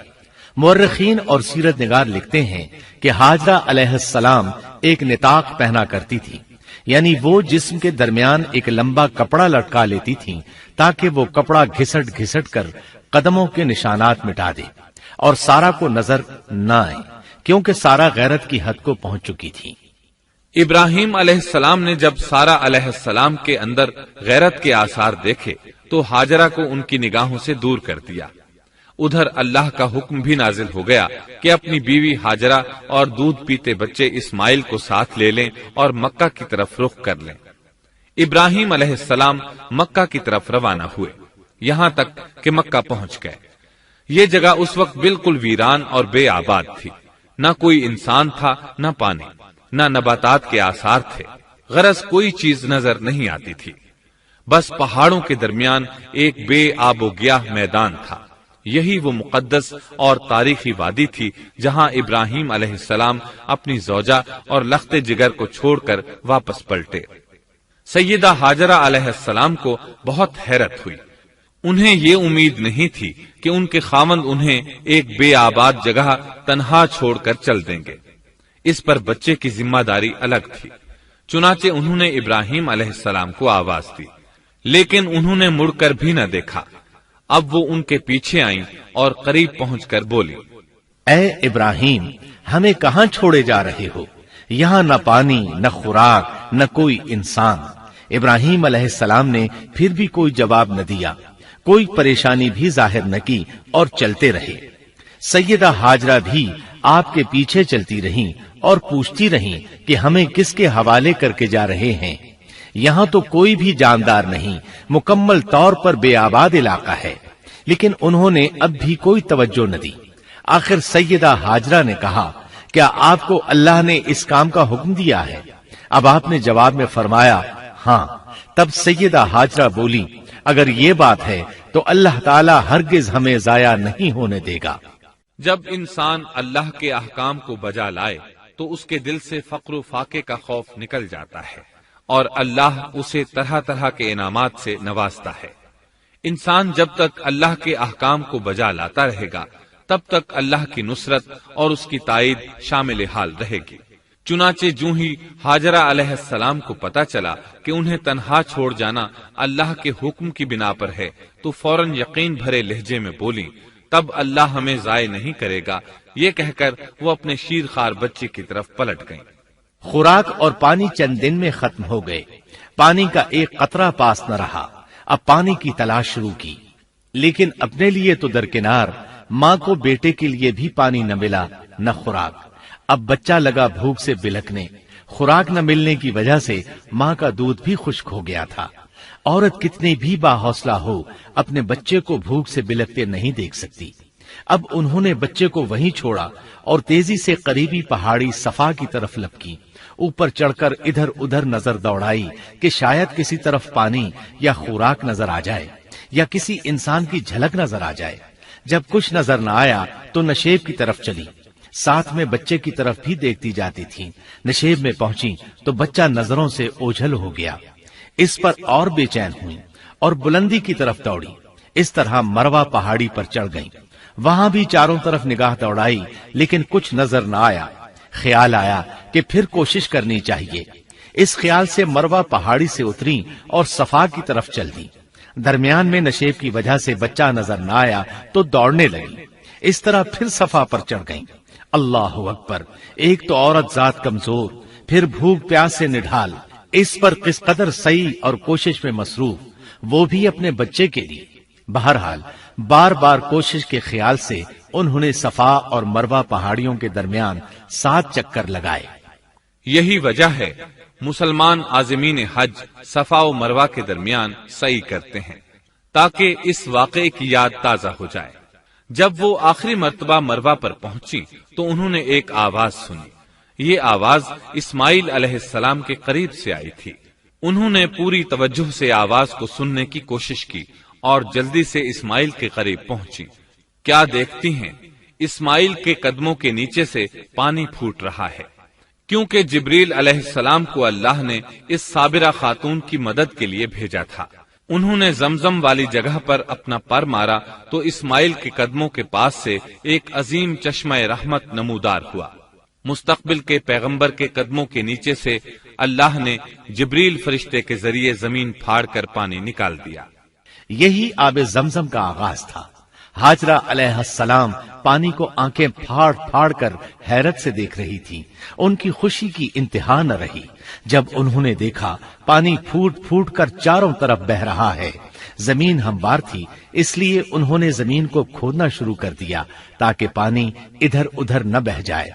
مورخین اور سیرت نگار لکھتے ہیں کہ ہاجرہ علیہ السلام ایک نطاق پہنا کرتی تھی، یعنی وہ جسم کے درمیان ایک لمبا کپڑا لٹکا لیتی تھی تاکہ وہ کپڑا گھسٹ گھسٹ کر قدموں کے نشانات مٹا دے اور سارا کو نظر نہ آئے، کیونکہ سارا غیرت کی حد کو پہنچ چکی تھی۔
ابراہیم علیہ السلام نے جب سارا علیہ السلام کے اندر غیرت کے آثار دیکھے تو ہاجرہ کو ان کی نگاہوں سے دور کر دیا۔ ادھر اللہ کا حکم بھی نازل ہو گیا کہ اپنی بیوی ہاجرہ اور دودھ پیتے بچے اسماعیل کو ساتھ لے لیں اور مکہ کی طرف رخ کر لیں۔ ابراہیم علیہ السلام مکہ کی طرف روانہ ہوئے، یہاں تک کہ مکہ پہنچ گئے۔ یہ جگہ اس وقت بالکل ویران اور بے آباد تھی، نہ کوئی انسان تھا نہ پانی، نہ نباتات کے آثار تھے، غرض کوئی چیز نظر نہیں آتی تھی، بس پہاڑوں کے درمیان ایک بے آب و گیاہ میدان تھا۔ یہی وہ مقدس اور تاریخی وادی تھی جہاں ابراہیم علیہ السلام اپنی زوجہ اور لخت جگر کو چھوڑ کر واپس پلٹے۔ سیدہ ہاجرہ علیہ السلام کو بہت حیرت ہوئی۔ انہیں یہ امید نہیں تھی کہ ان کے خاوند انہیں ایک بے آباد جگہ تنہا چھوڑ کر چل دیں گے۔ اس پر بچے کی ذمہ داری الگ تھی، چنانچہ انہوں نے ابراہیم علیہ السلام کو آواز دی، لیکن انہوں نے مڑ کر بھی نہ دیکھا۔ اب وہ ان کے پیچھے آئیں اور قریب پہنچ کر بولی،
اے ابراہیم، ہمیں کہاں چھوڑے جا رہے ہو؟ یہاں نہ پانی، نہ خوراک، نہ کوئی انسان۔ ابراہیم علیہ السلام نے پھر بھی کوئی جواب نہ دیا، کوئی پریشانی بھی ظاہر نہ کی اور چلتے رہے۔ سیدہ ہاجرہ بھی آپ کے پیچھے چلتی رہیں اور پوچھتی رہیں کہ ہمیں کس کے حوالے کر کے جا رہے ہیں؟ یہاں تو کوئی بھی جاندار نہیں، مکمل طور پر بے آباد علاقہ ہے۔ لیکن انہوں نے اب بھی کوئی توجہ نہ دی۔ آخر سیدہ ہاجرہ نے کہا، کیا آپ کو اللہ نے اس کام کا حکم دیا ہے؟ اب آپ نے جواب میں فرمایا، ہاں۔ تب سیدہ ہاجرہ بولی، اگر یہ بات ہے تو اللہ تعالی ہرگز ہمیں ضائع نہیں ہونے دے گا۔
جب انسان اللہ کے احکام کو بجا لائے تو اس کے دل سے فقر و فاقے کا خوف نکل جاتا ہے اور اللہ اسے طرح طرح کے انعامات سے نوازتا ہے۔ انسان جب تک اللہ کے احکام کو بجا لاتا رہے گا تب تک اللہ کی نصرت اور اس کی تائید شامل حال رہے گی۔ چنانچہ جوں ہی ہاجرہ علیہ السلام کو پتا چلا کہ انہیں تنہا چھوڑ جانا اللہ کے حکم کی بنا پر ہے تو فوراً یقین بھرے لہجے میں بولی، تب اللہ ہمیں ضائع نہیں کرے گا، یہ کہہ کر وہ اپنے شیر خوار بچے کی طرف پلٹ گئیں۔
خوراک اور پانی چند دن میں ختم ہو گئے، پانی کا ایک قطرہ پاس نہ رہا۔ اب پانی کی تلاش شروع کی، لیکن اپنے لیے تو درکنار، ماں کو بیٹے کے لیے بھی پانی نہ ملا نہ خوراک۔ اب بچہ لگا بھوک سے بلکنے، خوراک نہ ملنے کی وجہ سے ماں کا دودھ بھی خشک ہو گیا تھا۔ عورت کتنی بھی باحوصلہ ہو اپنے بچے کو بھوک سے بلکتے نہیں دیکھ سکتی۔ اب انہوں نے بچے کو وہیں چھوڑا اور تیزی سے قریبی پہاڑی صفا کی طرف لپکی۔ اوپر چڑھ کر ادھر ادھر نظر دوڑائی کہ شاید کسی طرف پانی یا خوراک نظر آ جائے یا کسی انسان کی جھلک نظر آ جائے۔ جب کچھ نظر نہ آیا تو نشیب کی طرف چلی، ساتھ میں بچے کی طرف بھی دیکھتی جاتی تھی۔ نشیب میں پہنچی تو بچہ نظروں سے اوجھل ہو گیا۔ اس پر اور بے چین ہوئی اور بلندی کی طرف دوڑی۔ اس طرح مروہ پہاڑی پر چڑھ گئی۔ وہاں بھی چاروں طرف نگاہ دوڑائی لیکن کچھ نظر نہ آیا۔ خیال آیا کہ پھر کوشش کرنی چاہیے۔ اس خیال سے مروہ پہاڑی سے اتری اور صفا کی طرف چل دی۔ درمیان میں نشیب کی وجہ سے بچہ نظر نہ آیا تو دوڑنے لگی۔ اس طرح پھر صفا پر چڑھ گئی۔ اللہ اکبر! ایک تو عورت ذات کمزور، پھر بھوک پیاس سے نڈھال، اس پر کس قدر سعی اور کوشش میں مصروف، وہ بھی اپنے بچے کے لیے۔ بہرحال بار بار کوشش کے خیال سے انہوں نے صفا اور مروہ پہاڑیوں کے درمیان 7 چکر لگائے۔
یہی وجہ ہے مسلمان عازمین حج صفا و مروہ کے درمیان سعی کرتے ہیں تاکہ اس واقعے کی یاد تازہ ہو جائے۔ جب وہ آخری مرتبہ مروہ پر پہنچی تو انہوں نے ایک آواز سنی۔ یہ آواز اسماعیل علیہ السلام کے قریب سے آئی تھی۔ انہوں نے پوری توجہ سے آواز کو سننے کی کوشش کی اور جلدی سے اسماعیل کے قریب پہنچی۔ کیا دیکھتی ہیں؟ اسماعیل کے قدموں کے نیچے سے پانی پھوٹ رہا ہے، کیونکہ جبریل علیہ السلام کو اللہ نے اس صابرہ خاتون کی مدد کے لیے بھیجا تھا۔ انہوں نے زمزم والی جگہ پر اپنا پر مارا تو اسماعیل کے قدموں کے پاس سے ایک عظیم چشمہ رحمت نمودار ہوا۔ مستقبل کے پیغمبر کے قدموں کے نیچے سے اللہ نے جبریل فرشتے کے ذریعے زمین پھاڑ کر پانی نکال دیا۔
یہی آب زمزم کا آغاز تھا۔ ہاجرہ علیہ السلام پانی کو آنکھیں پھاڑ پھاڑ کر حیرت سے دیکھ رہی تھی۔ ان کی خوشی کی انتہا نہ رہی جب انہوں نے دیکھا پانی پھوٹ پھوٹ کر چاروں طرف بہ رہا ہے۔ زمین ہموار تھی، اس لیے انہوں نے زمین کو کھودنا شروع کر دیا تاکہ پانی ادھر ادھر نہ بہ جائے۔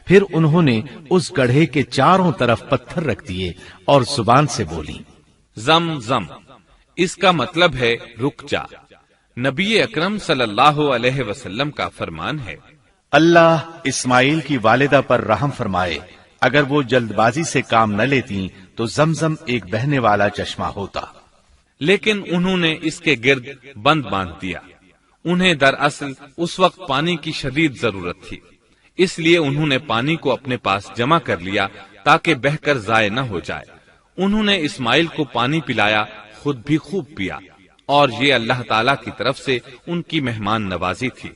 پھر انہوں نے اس گڑھے کے چاروں طرف پتھر رکھ دیے اور زبان سے بولی،
زم زم، اس کا مطلب ہے رک جا۔ نبی اکرم صلی اللہ علیہ وسلم کا فرمان ہے،
اللہ اسماعیل کی والدہ پر رحم فرمائے، اگر وہ جلد بازی سے کام نہ لیتی تو زمزم ایک بہنے والا چشمہ ہوتا،
لیکن انہوں نے اس کے گرد بند باندھ دیا۔ انہیں دراصل اس وقت پانی کی شدید ضرورت تھی، اس لیے انہوں نے پانی کو اپنے پاس جمع کر لیا تاکہ بہہ کر ضائع نہ ہو جائے۔ انہوں نے اسماعیل کو پانی پلایا، خود بھی خوب پیا، اور یہ اللہ تعالی کی طرف سے ان کی مہمان نوازی تھی۔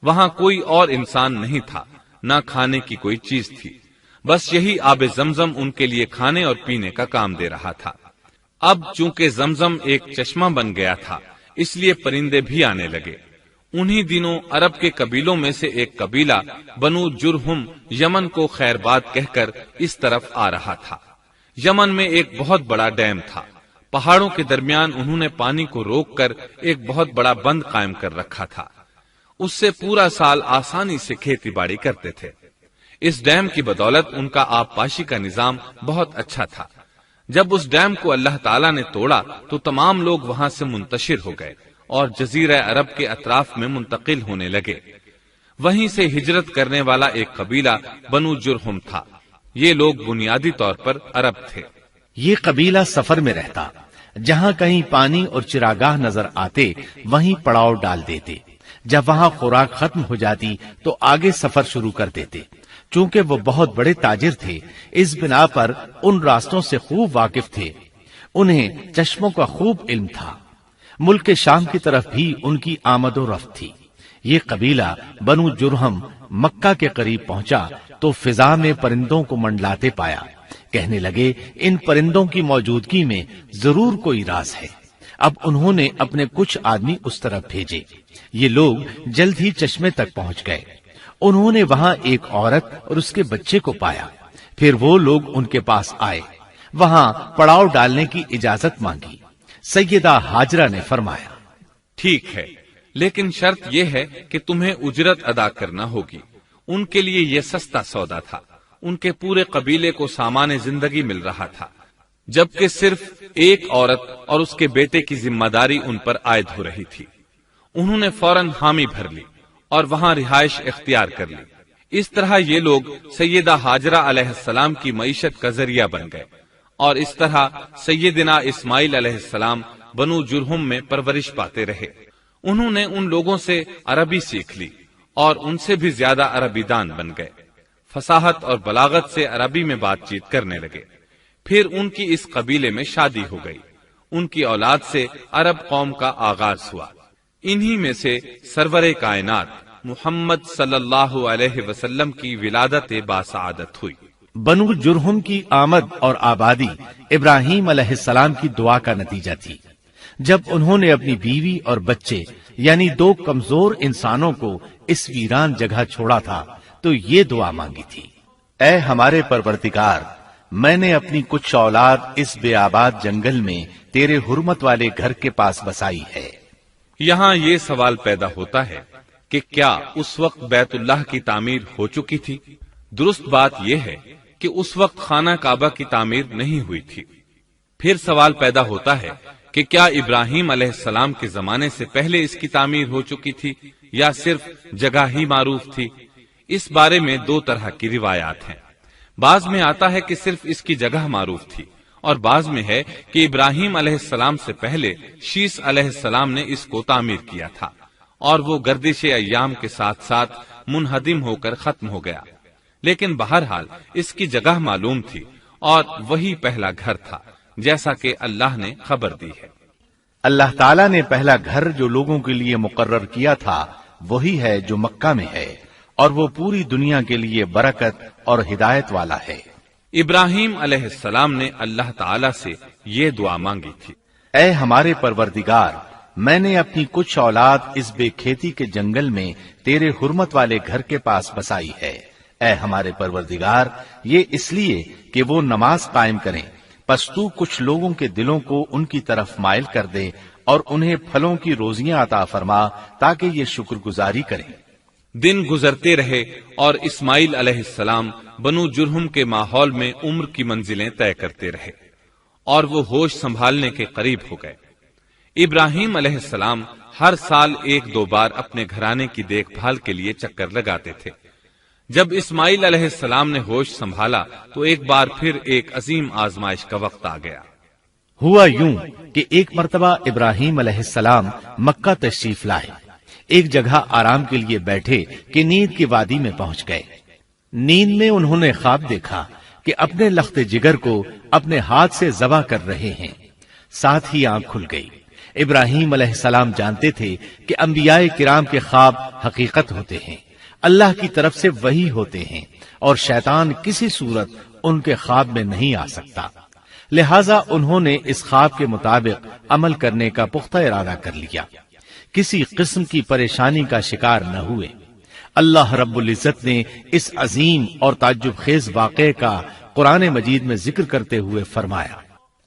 وہاں کوئی اور انسان نہیں تھا، نہ کھانے کی کوئی چیز تھی، بس یہی آب زمزم ان کے لیے کھانے اور پینے کا کام دے رہا تھا۔ اب چونکہ زمزم ایک چشمہ بن گیا تھا، اس لیے پرندے بھی آنے لگے۔ انہی دنوں عرب کے قبیلوں میں سے ایک قبیلہ بنو جرہم یمن کو خیر باد کہہ کر اس طرف آ رہا تھا۔ یمن میں ایک بہت بڑا ڈیم تھا، پہاڑوں کے درمیان انہوں نے پانی کو روک کر ایک بہت بڑا بند قائم کر رکھا تھا، اس سے پورا سال آسانی سے کھیتی باڑی کرتے تھے۔ اس ڈیم کی بدولت ان کا آب پاشی کا نظام بہت اچھا تھا۔ جب اس ڈیم کو اللہ تعالیٰ نے توڑا تو تمام لوگ وہاں سے منتشر ہو گئے اور جزیرہ عرب کے اطراف میں منتقل ہونے لگے۔ وہیں سے ہجرت کرنے والا ایک قبیلہ بنو جرہم تھا۔ یہ لوگ بنیادی طور پر عرب تھے۔
یہ قبیلہ سفر میں رہتا، جہاں کہیں پانی اور چراگاہ نظر آتے وہیں پڑاؤ ڈال دیتے۔ جب وہاں خوراک ختم ہو جاتی تو آگے سفر شروع کر دیتے۔ چونکہ وہ بہت بڑے تاجر تھے، اس بنا پر ان راستوں سے خوب واقف تھے۔ انہیں چشموں کا خوب علم تھا۔ ملک شام کی طرف بھی ان کی آمد و رفت تھی۔ یہ قبیلہ بنو جرہم مکہ کے قریب پہنچا تو فضا میں پرندوں کو منڈلاتے پایا۔ کہنے لگے ان پرندوں کی موجودگی میں ضرور کوئی راز ہے۔ اب انہوں نے اپنے کچھ آدمی اس طرف بھیجے۔ یہ لوگ جلد ہی چشمے تک پہنچ گئے۔ انہوں نے وہاں ایک عورت اور اس کے بچے کو پایا۔ پھر وہ لوگ ان کے پاس آئے، وہاں پڑاؤ ڈالنے کی اجازت مانگی۔ سیدہ ہاجرہ نے فرمایا،
ٹھیک ہے، لیکن شرط یہ ہے کہ تمہیں اجرت ادا کرنا ہوگی۔ ان کے لیے یہ سستا سودا تھا۔ ان کے پورے قبیلے کو سامان زندگی مل رہا تھا، جبکہ صرف ایک عورت اور اس کے بیٹے کی ذمہ داری ان پر عائد ہو رہی تھی۔ انہوں نے فوراً حامی بھر لی اور وہاں رہائش اختیار کر لی۔ اس طرح یہ لوگ سیدہ ہاجرہ علیہ السلام کی معیشت کا ذریعہ بن گئے، اور اس طرح سیدنا اسماعیل علیہ السلام بنو جرہم میں پرورش پاتے رہے۔ انہوں نے ان لوگوں سے عربی سیکھ لی اور ان سے بھی زیادہ عربی دان بن گئے۔ فصاحت اور بلاغت سے عربی میں بات چیت کرنے لگے۔ پھر ان کی اس قبیلے میں شادی ہو گئی۔ ان کی اولاد سے عرب قوم کا آغاز ہوا۔ انہی میں سے سرور کائنات محمد صلی اللہ علیہ وسلم کی ولادت باسعادت ہوئی۔
بنو جرہم کی آمد اور آبادی ابراہیم علیہ السلام کی دعا کا نتیجہ تھی۔ جب انہوں نے اپنی بیوی اور بچے یعنی دو کمزور انسانوں کو اس ویران جگہ چھوڑا تھا تو یہ دعا مانگی تھی، اے ہمارے پروردگار، میں نے اپنی کچھ اولاد اس بے آباد جنگل میں تیرے حرمت والے گھر کے پاس بسائی ہے۔
یہاں یہ سوال پیدا ہوتا ہے کہ کیا اس وقت بیت اللہ کی تعمیر ہو چکی تھی؟ درست بات یہ ہے کہ اس وقت خانہ کعبہ کی تعمیر نہیں ہوئی تھی۔ پھر سوال پیدا ہوتا ہے کہ کیا ابراہیم علیہ السلام کے زمانے سے پہلے اس کی تعمیر ہو چکی تھی یا صرف جگہ ہی معروف تھی؟ اس بارے میں دو طرح کی روایات ہیں۔ بعض میں آتا ہے کہ صرف اس کی جگہ معروف تھی، اور بعض میں ہے کہ ابراہیم علیہ السلام سے پہلے شیس علیہ السلام نے اس کو تعمیر کیا تھا، اور وہ گردش ایام کے ساتھ ساتھ منہدم ہو کر ختم ہو گیا۔ لیکن بہرحال اس کی جگہ معلوم تھی، اور وہی پہلا گھر تھا، جیسا کہ اللہ نے خبر دی ہے۔
اللہ تعالیٰ نے پہلا گھر جو لوگوں کے لیے مقرر کیا تھا وہی ہے جو مکہ میں ہے، اور وہ پوری دنیا کے لیے برکت اور ہدایت والا ہے۔
ابراہیم علیہ السلام نے اللہ تعالیٰ سے یہ دعا مانگی تھی،
اے ہمارے پروردگار، میں نے اپنی کچھ اولاد اس بے کھیتی کے جنگل میں تیرے حرمت والے گھر کے پاس بسائی ہے۔ اے ہمارے پروردگار، یہ اس لیے کہ وہ نماز قائم کریں، پس تو کچھ لوگوں کے دلوں کو ان کی طرف مائل کر دے اور انہیں پھلوں کی روزیاں عطا فرما تاکہ یہ شکر گزاری کریں۔
دن گزرتے رہے اور اسماعیل علیہ السلام بنو جرہم کے ماحول میں عمر کی منزلیں طے کرتے رہے، اور وہ ہوش سنبھالنے کے قریب ہو گئے۔ ابراہیم علیہ السلام ہر سال ایک دو بار اپنے گھرانے کی دیکھ بھال کے لیے چکر لگاتے تھے۔ جب اسماعیل علیہ السلام نے ہوش سنبھالا تو ایک بار پھر ایک عظیم آزمائش کا وقت آ گیا۔
ہوا یوں کہ ایک مرتبہ ابراہیم علیہ السلام مکہ تشریف لائے، ایک جگہ آرام کے لیے بیٹھے کہ نیند کی وادی میں پہنچ گئے۔ نیند میں انہوں نے خواب دیکھا کہ اپنے لخت جگر کو اپنے ہاتھ سے ذبح کر رہے ہیں، ساتھ ہی آنکھ کھل گئی۔ ابراہیم علیہ السلام جانتے تھے کہ انبیاء کرام کے خواب حقیقت ہوتے ہیں، اللہ کی طرف سے وحی ہوتے ہیں، اور شیطان کسی صورت ان کے خواب میں نہیں آ سکتا، لہذا انہوں نے اس خواب کے مطابق عمل کرنے کا پختہ ارادہ کر لیا، کسی قسم کی پریشانی کا شکار نہ ہوئے۔ اللہ رب العزت نے اس عظیم اور تعجب خیز واقعے کا قرآن مجید میں ذکر کرتے ہوئے فرمایا،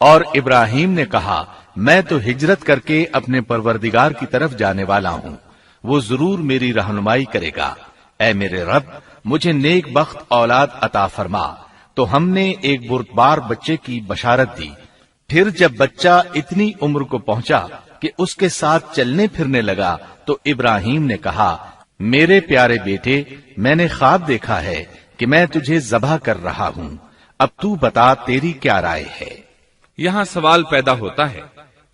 اور ابراہیم نے کہا میں تو ہجرت کر کے اپنے پروردگار کی طرف جانے والا ہوں، وہ ضرور میری رہنمائی کرے گا۔ اے میرے رب، مجھے نیک بخت اولاد عطا فرما۔ تو ہم نے ایک بردبار بچے کی بشارت دی۔ پھر جب بچہ اتنی عمر کو پہنچا کہ اس کے ساتھ چلنے پھرنے لگا تو ابراہیم نے کہا میرے پیارے بیٹے، میں نے خواب دیکھا ہے کہ میں تجھے ذبح کر رہا ہوں، اب تو بتا تیری کیا رائے ہے؟
یہاں سوال پیدا ہوتا ہے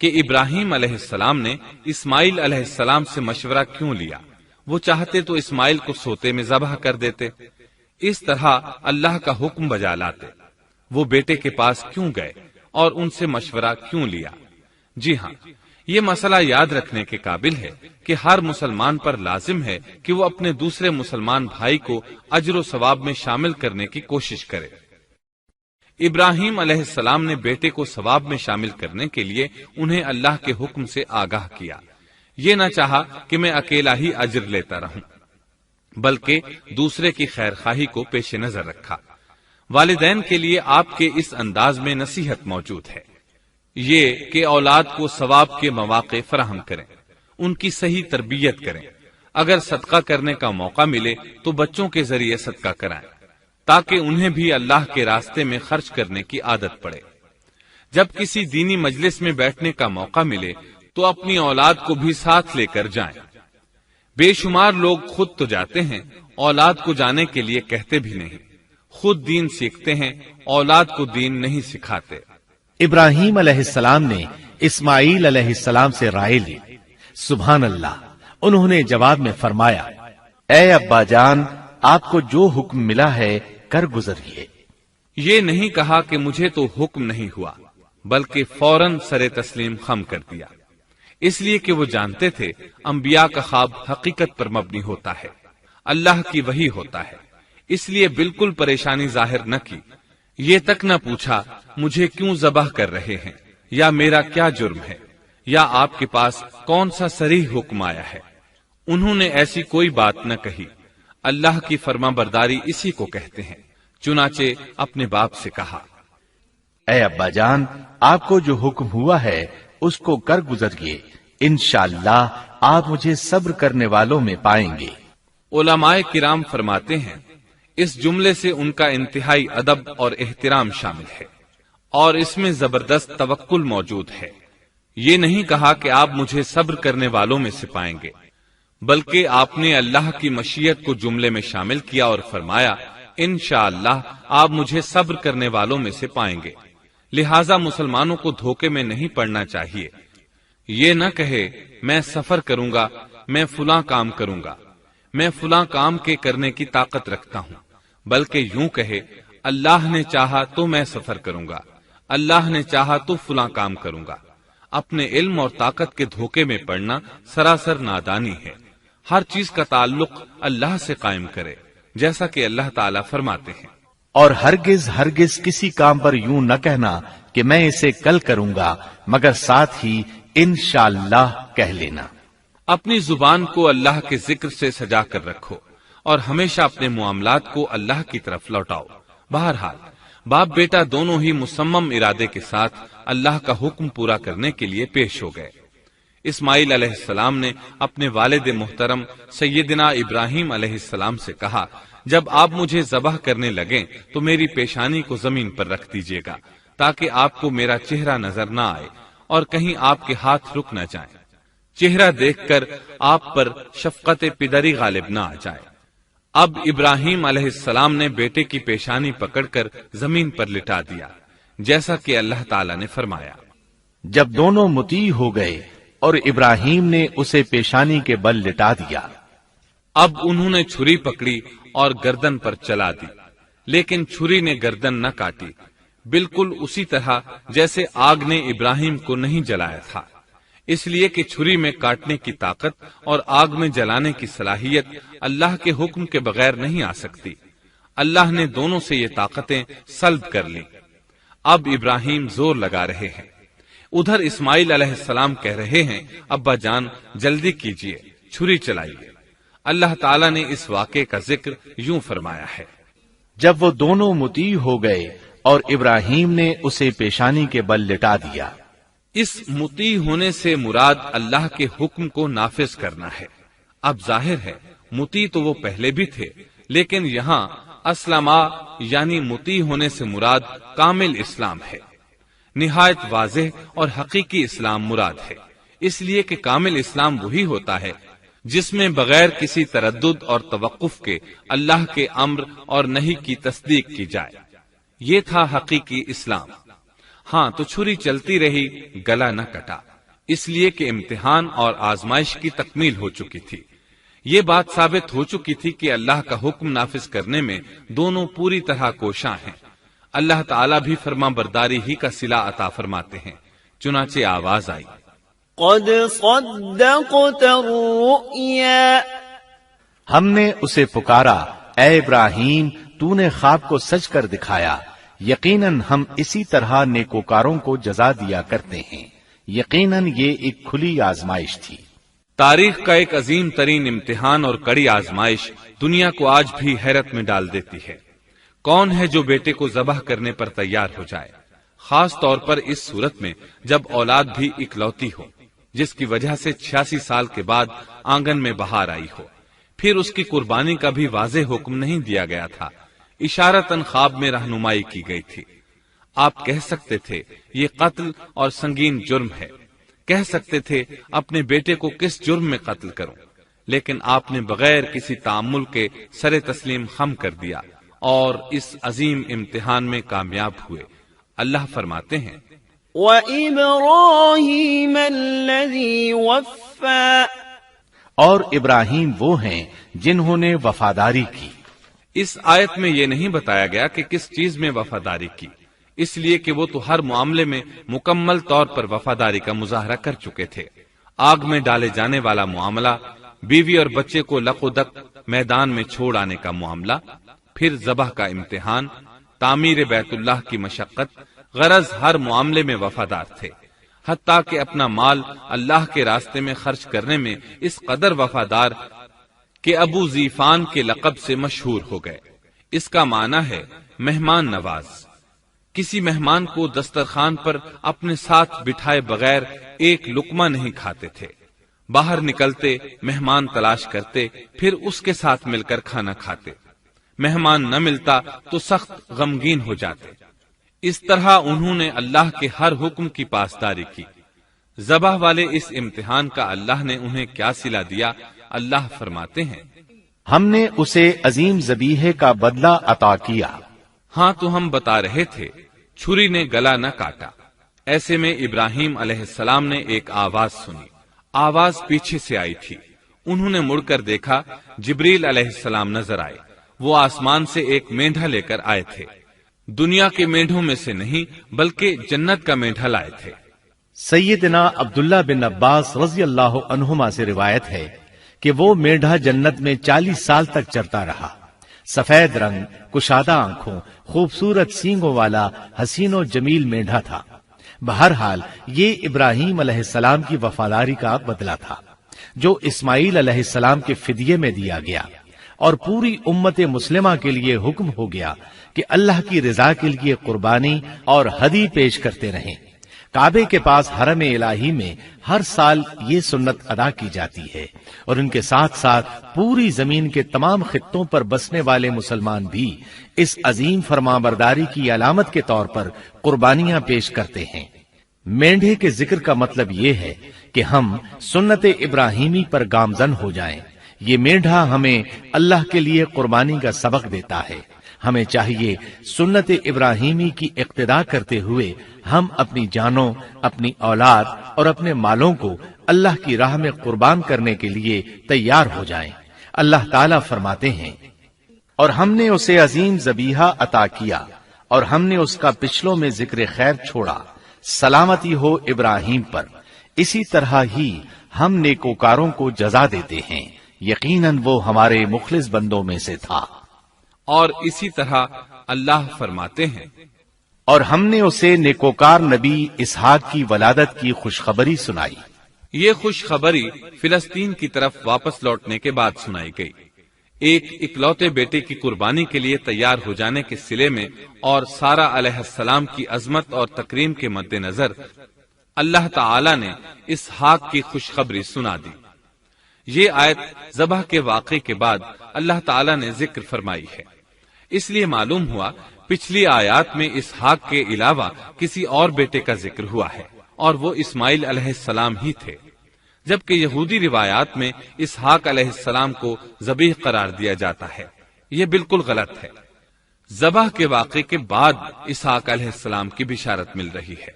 کہ ابراہیم علیہ السلام نے اسماعیل علیہ السلام سے مشورہ کیوں لیا؟ وہ چاہتے تو اسماعیل کو سوتے میں ذبح کر دیتے، اس طرح اللہ کا حکم بجا لاتے۔ وہ بیٹے کے پاس کیوں گئے اور ان سے مشورہ کیوں لیا؟ جی ہاں، یہ مسئلہ یاد رکھنے کے قابل ہے کہ ہر مسلمان پر لازم ہے کہ وہ اپنے دوسرے مسلمان بھائی کو اجر و ثواب میں شامل کرنے کی کوشش کرے۔ ابراہیم علیہ السلام نے بیٹے کو ثواب میں شامل کرنے کے لیے انہیں اللہ کے حکم سے آگاہ کیا، یہ نہ چاہا کہ میں اکیلا ہی اجر لیتا رہوں، بلکہ دوسرے کی خیر خواہی کو پیش نظر رکھا۔ والدین کے لیے آپ کے اس انداز میں نصیحت موجود ہے، یہ کہ اولاد کو ثواب کے مواقع فراہم کریں، ان کی صحیح تربیت کریں۔ اگر صدقہ کرنے کا موقع ملے تو بچوں کے ذریعے صدقہ کرائیں، تاکہ انہیں بھی اللہ کے راستے میں خرچ کرنے کی عادت پڑے۔ جب کسی دینی مجلس میں بیٹھنے کا موقع ملے تو اپنی اولاد کو بھی ساتھ لے کر جائیں۔ بے شمار لوگ خود تو جاتے ہیں، اولاد کو جانے کے لیے کہتے بھی نہیں، خود دین سیکھتے ہیں، اولاد کو دین نہیں سکھاتے۔
ابراہیم علیہ السلام نے اسماعیل علیہ السلام سے رائے لی۔ سبحان اللہ، انہوں نے جواب میں فرمایا اے ابا جان، آپ کو جو حکم ملا ہے کر گزریے۔
یہ نہیں کہا کہ مجھے تو حکم نہیں ہوا، بلکہ فوراً سر تسلیم خم کر دیا، اس لیے کہ وہ جانتے تھے انبیاء کا خواب حقیقت پر مبنی ہوتا ہے، اللہ کی وحی ہوتا ہے، اس لیے بالکل پریشانی ظاہر نہ کی، یہ تک نہ پوچھا مجھے کیوں ذبح کر رہے ہیں، یا میرا کیا جرم ہے، یا آپ کے پاس کون سا صریح حکم آیا ہے۔ انہوں نے ایسی کوئی بات نہ کہی۔ اللہ کی فرما برداری اسی کو کہتے ہیں۔ چنانچہ اپنے باپ سے کہا
اے ابا جان، آپ کو جو حکم ہوا ہے اس کو کر گزریے، انشاءاللہ آپ مجھے صبر کرنے والوں میں پائیں گے۔
علماء کرام فرماتے ہیں اس جملے سے ان کا انتہائی ادب اور احترام شامل ہے، اور اس میں زبردست توکل موجود ہے۔ یہ نہیں کہا کہ آپ مجھے صبر کرنے والوں میں سے پائیں گے، بلکہ آپ نے اللہ کی مشیت کو جملے میں شامل کیا اور فرمایا انشاءاللہ آپ مجھے صبر کرنے والوں میں سے پائیں گے۔ لہذا مسلمانوں کو دھوکے میں نہیں پڑنا چاہیے۔ یہ نہ کہے میں سفر کروں گا، میں فلاں کام کروں گا، میں فلاں کام کے کرنے کی طاقت رکھتا ہوں، بلکہ یوں کہے اللہ نے چاہا تو میں سفر کروں گا، اللہ نے چاہا تو فلاں کام کروں گا۔ اپنے علم اور طاقت کے دھوکے میں پڑنا سراسر نادانی ہے۔ ہر چیز کا تعلق اللہ سے قائم کرے، جیسا کہ اللہ تعالیٰ فرماتے ہیں،
اور ہرگز ہرگز کسی کام پر یوں نہ کہنا کہ میں اسے کل کروں گا، مگر ساتھ ہی انشاءاللہ کہہ لینا۔
اپنی زبان کو اللہ کے ذکر سے سجا کر رکھو اور ہمیشہ اپنے معاملات کو اللہ کی طرف لوٹاؤ۔ بہرحال باپ بیٹا دونوں ہی مصمم ارادے کے ساتھ اللہ کا حکم پورا کرنے کے لیے پیش ہو گئے۔ اسماعیل علیہ السلام نے اپنے والد محترم سیدنا ابراہیم علیہ السلام سے کہا جب آپ مجھے ذبح کرنے لگیں تو میری پیشانی کو زمین پر رکھ دیجیے گا تاکہ آپ کو میرا چہرہ نظر نہ آئے اور کہیں آپ کے ہاتھ رک نہ جائیں، چہرہ دیکھ کر آپ پر شفقت پدری غالب نہ آ جائے۔ اب ابراہیم علیہ السلام نے بیٹے کی پیشانی پکڑ کر زمین پر لٹا دیا، جیسا کہ اللہ تعالی نے فرمایا۔
جب دونوں مطیع ہو گئے اور ابراہیم نے اسے پیشانی کے بل لٹا دیا،
اب انہوں نے چھری پکڑی اور گردن پر چلا دی، لیکن چھری نے گردن نہ کاٹی، بالکل اسی طرح جیسے آگ نے ابراہیم کو نہیں جلایا تھا، اس لیے کہ چھری میں کاٹنے کی طاقت اور آگ میں جلانے کی صلاحیت اللہ کے حکم کے بغیر نہیں آ سکتی۔ اللہ نے دونوں سے یہ طاقتیں سلب کر لی۔ اب ابراہیم زور لگا رہے ہیں، ادھر اسماعیل علیہ السلام کہہ رہے ہیں، ابا جان جلدی کیجئے، چھری چلائیے۔ اللہ تعالیٰ نے اس واقعے کا ذکر یوں فرمایا ہے،
جب وہ دونوں مطیع ہو گئے اور ابراہیم نے اسے پیشانی کے بل لٹا دیا۔
اس مطیع ہونے سے مراد اللہ کے حکم کو نافذ کرنا ہے۔ اب ظاہر ہے مطیع تو وہ پہلے بھی تھے، لیکن یہاں اسلما یعنی مطیع ہونے سے مراد کامل اسلام ہے۔ نہایت واضح اور حقیقی اسلام مراد ہے، اس لیے کہ کامل اسلام وہی ہوتا ہے جس میں بغیر کسی تردد اور توقف کے اللہ کے امر اور نہی کی تصدیق کی جائے۔ یہ تھا حقیقی اسلام۔ ہاں تو چھری چلتی رہی، گلا نہ کٹا، اس لیے کہ امتحان اور آزمائش کی تکمیل ہو چکی تھی۔ یہ بات ثابت ہو چکی تھی کہ اللہ کا حکم نافذ کرنے میں دونوں پوری طرح کوشاں ہیں۔ اللہ تعالیٰ بھی فرما برداری ہی کا صلہ عطا فرماتے ہیں۔ چنانچہ آواز آئی،
قد صدقت الرؤيا،
ہم نے اسے پکارا، اے ابراہیم تو نے خواب کو سچ کر دکھایا، یقیناً ہم اسی طرح نیکوکاروں کو جزا دیا کرتے ہیں۔ یقیناً یہ ایک کھلی آزمائش تھی۔
تاریخ کا ایک عظیم ترین امتحان اور کڑی آزمائش دنیا کو آج بھی حیرت میں ڈال دیتی ہے۔ کون ہے جو بیٹے کو ذبح کرنے پر تیار ہو جائے، خاص طور پر اس صورت میں جب اولاد بھی اکلوتی ہو، جس کی وجہ سے 86 سال کے بعد آنگن میں بہار آئی ہو۔ پھر اس کی قربانی کا بھی واضح حکم نہیں دیا گیا تھا، اشارتاً خواب میں رہنمائی کی گئی تھی۔ آپ کہہ سکتے تھے یہ قتل اور سنگین جرم ہے، کہہ سکتے تھے اپنے بیٹے کو کس جرم میں قتل کروں، لیکن آپ نے بغیر کسی تعامل کے سر تسلیم خم کر دیا اور اس عظیم امتحان میں کامیاب ہوئے۔ اللہ فرماتے ہیں،
وَإِبْرَاهِيمَ الَّذِي وَفَّى،
اور ابراہیم وہ ہیں جنہوں نے وفاداری کی۔
اس آیت میں یہ نہیں بتایا گیا کہ کس چیز میں وفاداری کی، اس لیے کہ وہ تو ہر معاملے میں مکمل طور پر وفاداری کا مظاہرہ کر چکے تھے۔ آگ میں ڈالے جانے والا معاملہ، بیوی اور بچے کو لق و دق میدان میں چھوڑ آنے کا معاملہ، پھر ذبح کا امتحان، تعمیر بیت اللہ کی مشقت، غرض ہر معاملے میں وفادار تھے، حتیٰ کہ اپنا مال اللہ کے راستے میں خرچ کرنے میں اس قدر وفادار کہ ابو زیفان کے لقب سے مشہور ہو گئے۔ اس کا معنی ہے مہمان نواز۔ کسی مہمان کو دسترخوان پر اپنے ساتھ بٹھائے بغیر ایک لقمہ نہیں کھاتے تھے، باہر نکلتے مہمان تلاش کرتے، پھر اس کے ساتھ مل کر کھانا کھاتے، مہمان نہ ملتا تو سخت غمگین ہو جاتے۔ اس طرح انہوں نے اللہ کے ہر حکم کی پاسداری کی۔ ذبح والے اس امتحان کا اللہ نے انہیں کیا صلہ دیا؟ اللہ فرماتے ہیں،
ہم نے اسے عظیم ذبیحے کا بدلہ عطا کیا۔
ہاں تو ہم بتا رہے تھے چھری نے گلا نہ کاٹا۔ ایسے میں ابراہیم علیہ السلام نے ایک آواز سنی، آواز پیچھے سے آئی تھی۔ انہوں نے مڑ کر دیکھا، جبریل علیہ السلام نظر آئے۔ وہ آسمان سے ایک مینڈھا لے کر آئے تھے، دنیا کے مینڈھوں میں سے نہیں بلکہ جنت کا مینڈھا لائے تھے۔
سیدنا عبداللہ بن عباس رضی اللہ عنہما سے روایت ہے کہ وہ مینڈھا جنت میں 40 سال تک چرتا رہا۔ سفید رنگ، کشادہ آنکھوں، خوبصورت سینگوں والا حسین و جمیل مینڈھا تھا۔ بہرحال یہ ابراہیم علیہ السلام کی وفاداری کا بدلہ تھا جو اسماعیل علیہ السلام کے فدیے میں دیا گیا، اور پوری امت مسلمہ کے لیے حکم ہو گیا کہ اللہ کی رضا کے لیے قربانی اور ہدی پیش کرتے رہیں۔ کعبے کے پاس حرم الہی میں ہر سال یہ سنت ادا کی جاتی ہے، اور ان کے ساتھ ساتھ پوری زمین کے تمام خطوں پر بسنے والے مسلمان بھی اس عظیم فرمانبرداری کی علامت کے طور پر قربانیاں پیش کرتے ہیں۔ مینڈھے کے ذکر کا مطلب یہ ہے کہ ہم سنت ابراہیمی پر گامزن ہو جائیں، یہ میڈھا ہمیں اللہ کے لیے قربانی کا سبق دیتا ہے۔ ہمیں چاہیے سنت ابراہیمی کی اقتدا کرتے ہوئے ہم اپنی جانوں، اپنی اولاد اور اپنے مالوں کو اللہ کی راہ میں قربان کرنے کے لیے تیار ہو جائیں۔ اللہ تعالیٰ فرماتے ہیں، اور ہم نے اسے عظیم ذبیحہ عطا کیا اور ہم نے اس کا پچھلوں میں ذکر خیر چھوڑا، سلامتی ہو ابراہیم پر۔ اسی طرح ہی ہم نیکوکاروں کو جزا دیتے ہیں، یقیناً وہ ہمارے مخلص بندوں میں سے تھا۔
اور اسی طرح اللہ فرماتے ہیں،
اور ہم نے اسے نیکوکار نبی اسحاق کی ولادت کی خوشخبری سنائی۔
یہ خوشخبری فلسطین کی طرف واپس لوٹنے کے بعد سنائی گئی۔ ایک اکلوتے بیٹے کی قربانی کے لیے تیار ہو جانے کے صلے میں اور سارہ علیہ السلام کی عظمت اور تکریم کے مد نظر اللہ تعالی نے اسحاق کی خوشخبری سنا دی۔ یہ آیت ذبح کے واقعے کے بعد اللہ تعالی نے ذکر فرمائی ہے، اس لیے معلوم ہوا پچھلی آیات میں اسحاق کے علاوہ کسی اور بیٹے کا ذکر ہوا ہے، اور وہ اسماعیل علیہ السلام ہی تھے، جبکہ یہودی روایات میں اسحاق علیہ السلام کو ذبیح قرار دیا جاتا ہے۔ یہ بالکل غلط ہے۔ ذبح کے واقعے کے بعد اسحاق علیہ السلام کی بشارت مل رہی ہے،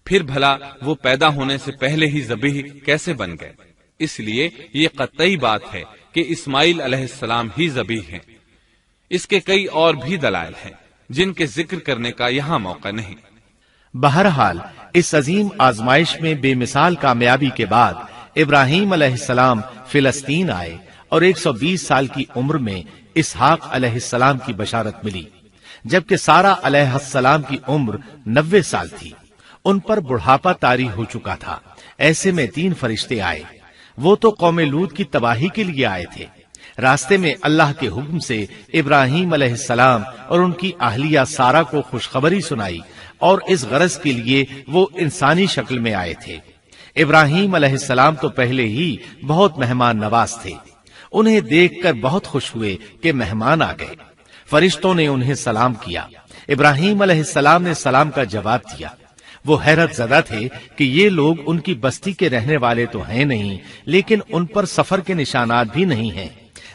پھر بھلا وہ پیدا ہونے سے پہلے ہی ذبیح کیسے بن گئے؟ اس لیے یہ قطعی بات ہے کہ اسماعیل علیہ السلام ہی ذبیح ہیں۔ اس کے کئی اور بھی دلائل ہیں جن کے ذکر کرنے کا یہاں موقع نہیں۔
بہرحال اس عظیم آزمائش میں بے مثال کامیابی کے بعد ابراہیم علیہ السلام فلسطین آئے اور 120 سال کی عمر میں اسحاق علیہ السلام کی بشارت ملی، جبکہ سارہ علیہ السلام کی عمر 90 سال تھی۔ ان پر بڑھاپا طاری ہو چکا تھا۔ ایسے میں 3 فرشتے آئے، وہ تو قوم لوط کی تباہی کے لیے آئے تھے۔ راستے میں اللہ کے حکم سے ابراہیم علیہ السلام اور ان کی اہلیہ سارہ کو خوشخبری سنائی، اور اس غرض کے لیے وہ انسانی شکل میں آئے تھے۔ ابراہیم علیہ السلام تو پہلے ہی بہت مہمان نواز تھے، انہیں دیکھ کر بہت خوش ہوئے کہ مہمان آ گئے۔ فرشتوں نے انہیں سلام کیا، ابراہیم علیہ السلام نے سلام کا جواب دیا۔ وہ حیرت زدہ تھے کہ یہ لوگ ان کی بستی کے رہنے والے تو ہیں نہیں، لیکن ان پر سفر کے نشانات بھی نہیں ہیں،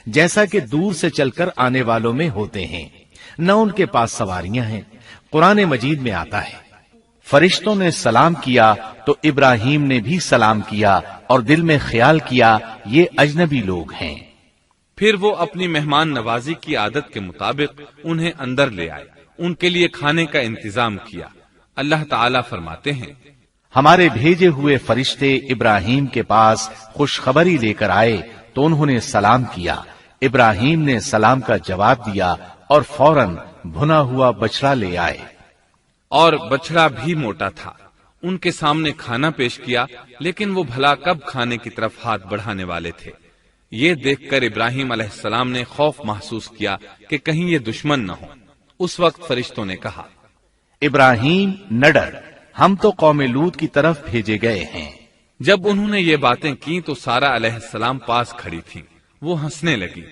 جیسا کہ دور سے چل کر آنے والوں میں ہوتے ہیں، نہ ان کے پاس سواریاں ہیں۔ قرآن مجید میں آتا ہے، فرشتوں نے سلام کیا تو ابراہیم نے بھی سلام کیا اور دل میں خیال کیا یہ اجنبی لوگ ہیں۔
پھر وہ اپنی مہمان نوازی کی عادت کے مطابق انہیں اندر لے آئے، ان کے لیے کھانے کا انتظام کیا۔ اللہ تعالیٰ فرماتے ہیں،
ہمارے بھیجے ہوئے فرشتے ابراہیم کے پاس خوشخبری لے کر آئے تو انہوں نے سلام کیا۔ ابراہیم نے سلام کا جواب دیا اور فوراً بھنا ہوا بچڑا لے آئے،
اور بچڑا بھی موٹا تھا۔ ان کے سامنے کھانا پیش کیا، لیکن وہ بھلا کب کھانے کی طرف ہاتھ بڑھانے والے تھے؟ یہ دیکھ کر ابراہیم علیہ السلام نے خوف محسوس کیا کہ کہیں یہ دشمن نہ ہو۔ اس وقت فرشتوں نے کہا،
ابراہیم نہ ڈر، ہم تو قوم لوط کی طرف بھیجے گئے ہیں۔
جب انہوں نے یہ باتیں کی تو سارہ علیہ السلام پاس کھڑی تھی، وہ ہنسنے لگی۔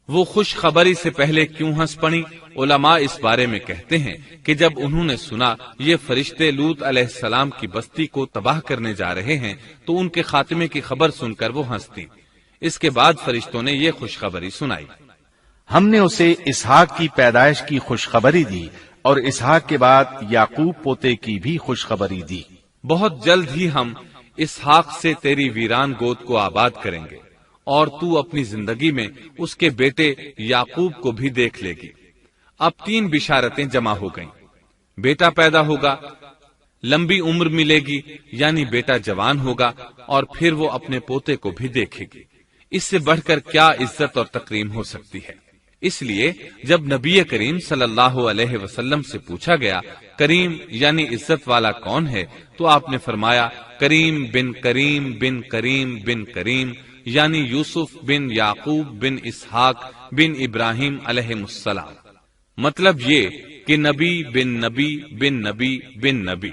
وہ خوشخبری سے پہلے کیوں ہنس پڑی؟ علماء اس بارے میں کہتے ہیں کہ جب انہوں نے سنا یہ فرشتے لوط علیہ السلام کی بستی کو تباہ کرنے جا رہے ہیں تو ان کے خاتمے کی خبر سن کر وہ ہنستی۔ اس کے بعد فرشتوں نے یہ خوشخبری سنائی،
ہم نے اسے اسحاق کی پیدائش کی خوشخبری دی اور اسحاق کے بعد یعقوب پوتے کی بھی خوشخبری دی۔
بہت جلد ہی ہم اسحاق سے تیری ویران گود کو آباد کریں گے، اور تو اپنی زندگی میں اس کے بیٹے یعقوب کو بھی دیکھ لے گی۔ اب 3 بشارتیں جمع ہو گئیں، بیٹا پیدا ہوگا، لمبی عمر ملے گی یعنی بیٹا جوان ہوگا، اور پھر وہ اپنے پوتے کو بھی دیکھے گی۔ اس سے بڑھ کر کیا عزت اور تکریم ہو سکتی ہے؟ اس لیے جب نبی کریم صلی اللہ علیہ وسلم سے پوچھا گیا کریم یعنی عزت والا کون ہے، تو آپ نے فرمایا کریم بن کریم بن کریم بن کریم، یعنی یوسف بن یعقوب بن اسحاق بن ابراہیم علیہ السلام۔ مطلب یہ کہ نبی بن نبی بن نبی بن نبی۔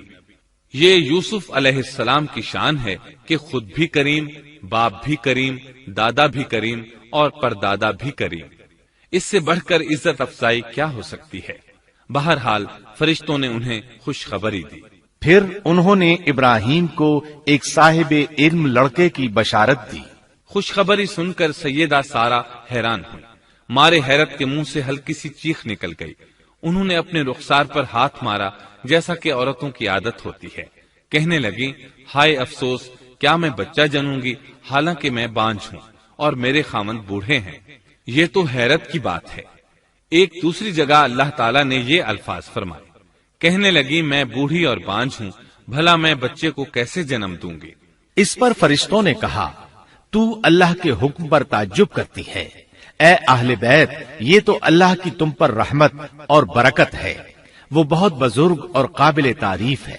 یہ یوسف علیہ السلام کی شان ہے کہ خود بھی کریم، باپ بھی کریم، دادا بھی کریم اور پردادا بھی کریم۔ اس سے بڑھ کر عزت افزائی کیا ہو سکتی ہے؟ بہرحال فرشتوں نے انہیں خوشخبری دی۔
پھر انہوں نے ابراہیم کو ایک صاحب علم لڑکے کی بشارت دی۔
خوشخبری سن کر سیدہ سارہ حیران ہوئی، مارے حیرت کے منہ سے ہلکی سی چیخ نکل گئی۔ انہوں نے اپنے رخسار پر ہاتھ مارا جیسا کہ عورتوں کی عادت ہوتی ہے، کہنے لگی، ہائے افسوس، کیا میں بچہ جنوں گی حالانکہ میں بانجھ ہوں اور میرے خاوند بوڑھے ہیں؟ یہ تو حیرت کی بات ہے۔ ایک دوسری جگہ اللہ تعالیٰ نے یہ الفاظ فرمائے، کہنے لگی، میں بوڑھی اور بانجھ ہوں، بھلا میں بچے کو کیسے جنم دوں گی؟
اس پر فرشتوں نے کہا، تو اللہ کے حکم پر تعجب کرتی ہے، اے اہل بیت، یہ تو اللہ کی تم پر رحمت اور برکت ہے، وہ بہت بزرگ اور قابل تعریف ہے۔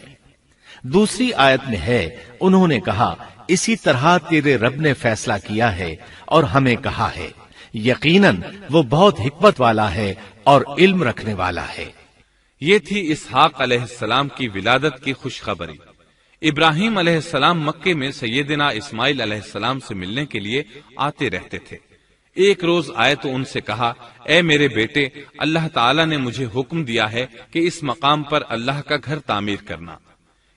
دوسری آیت میں ہے، انہوں نے کہا، اسی طرح تیرے رب نے فیصلہ کیا ہے اور ہمیں کہا ہے، یقیناً وہ بہت حکمت والا ہے اور علم رکھنے والا ہے۔
یہ تھی اسحاق علیہ السلام کی ولادت کی خوشخبری۔ ابراہیم علیہ السلام مکے میں سیدنا اسماعیل علیہ السلام سے ملنے کے لیے آتے رہتے تھے۔ ایک روز آئے تو ان سے کہا، اے میرے بیٹے، اللہ تعالیٰ نے مجھے حکم دیا ہے کہ اس مقام پر اللہ کا گھر تعمیر کرنا۔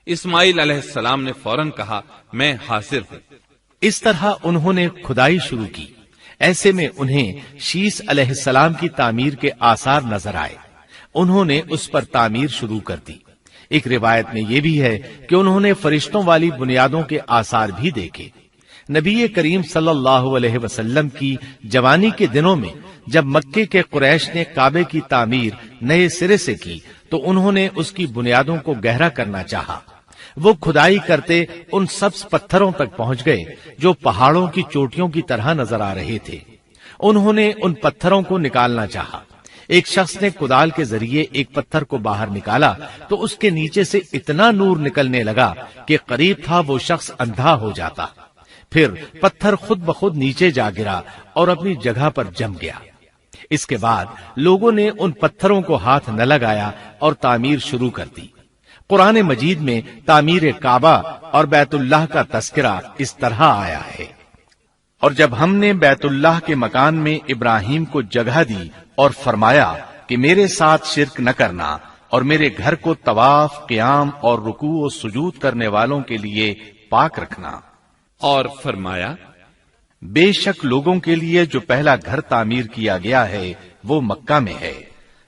اسماعیل علیہ السلام نے فوراً کہا، میں حاضر ہوں۔
اس طرح انہوں نے کھدائی شروع کی۔ ایسے میں انہیں شیش علیہ السلام کی تعمیر کے آثار نظر آئے، انہوں نے اس پر تعمیر شروع کر دی۔ ایک روایت میں یہ بھی ہے کہ انہوں نے فرشتوں والی بنیادوں کے آثار بھی دیکھے۔ نبی کریم صلی اللہ علیہ وسلم کی جوانی کے دنوں میں جب مکے کے قریش نے کعبے کی تعمیر نئے سرے سے کی تو انہوں نے اس کی بنیادوں کو گہرا کرنا چاہا۔ وہ کھدائی کرتے ان سبز پتھروں تک پہنچ گئے جو پہاڑوں کی چوٹیوں کی طرح نظر آ رہے تھے۔ انہوں نے ان پتھروں کو نکالنا چاہا۔ ایک شخص نے کدال کے ذریعے ایک پتھر کو باہر نکالا تو اس کے نیچے سے اتنا نور نکلنے لگا کہ قریب تھا وہ شخص اندھا ہو جاتا۔ پھر پتھر خود بخود نیچے جا گرا اور اپنی جگہ پر جم گیا۔ اس کے بعد لوگوں نے ان پتھروں کو ہاتھ نہ لگایا اور تعمیر شروع کر دی۔ قرآن مجید میں تعمیر کعبہ اور بیت اللہ کا تذکرہ اس طرح آیا ہے، اور جب ہم نے بیت اللہ کے مکان میں ابراہیم کو جگہ دی اور فرمایا کہ میرے ساتھ شرک نہ کرنا اور میرے گھر کو طواف، قیام اور رکوع و سجود کرنے والوں کے لیے پاک رکھنا،
اور فرمایا،
بے شک لوگوں کے لیے جو پہلا گھر تعمیر کیا گیا ہے وہ مکہ میں ہے،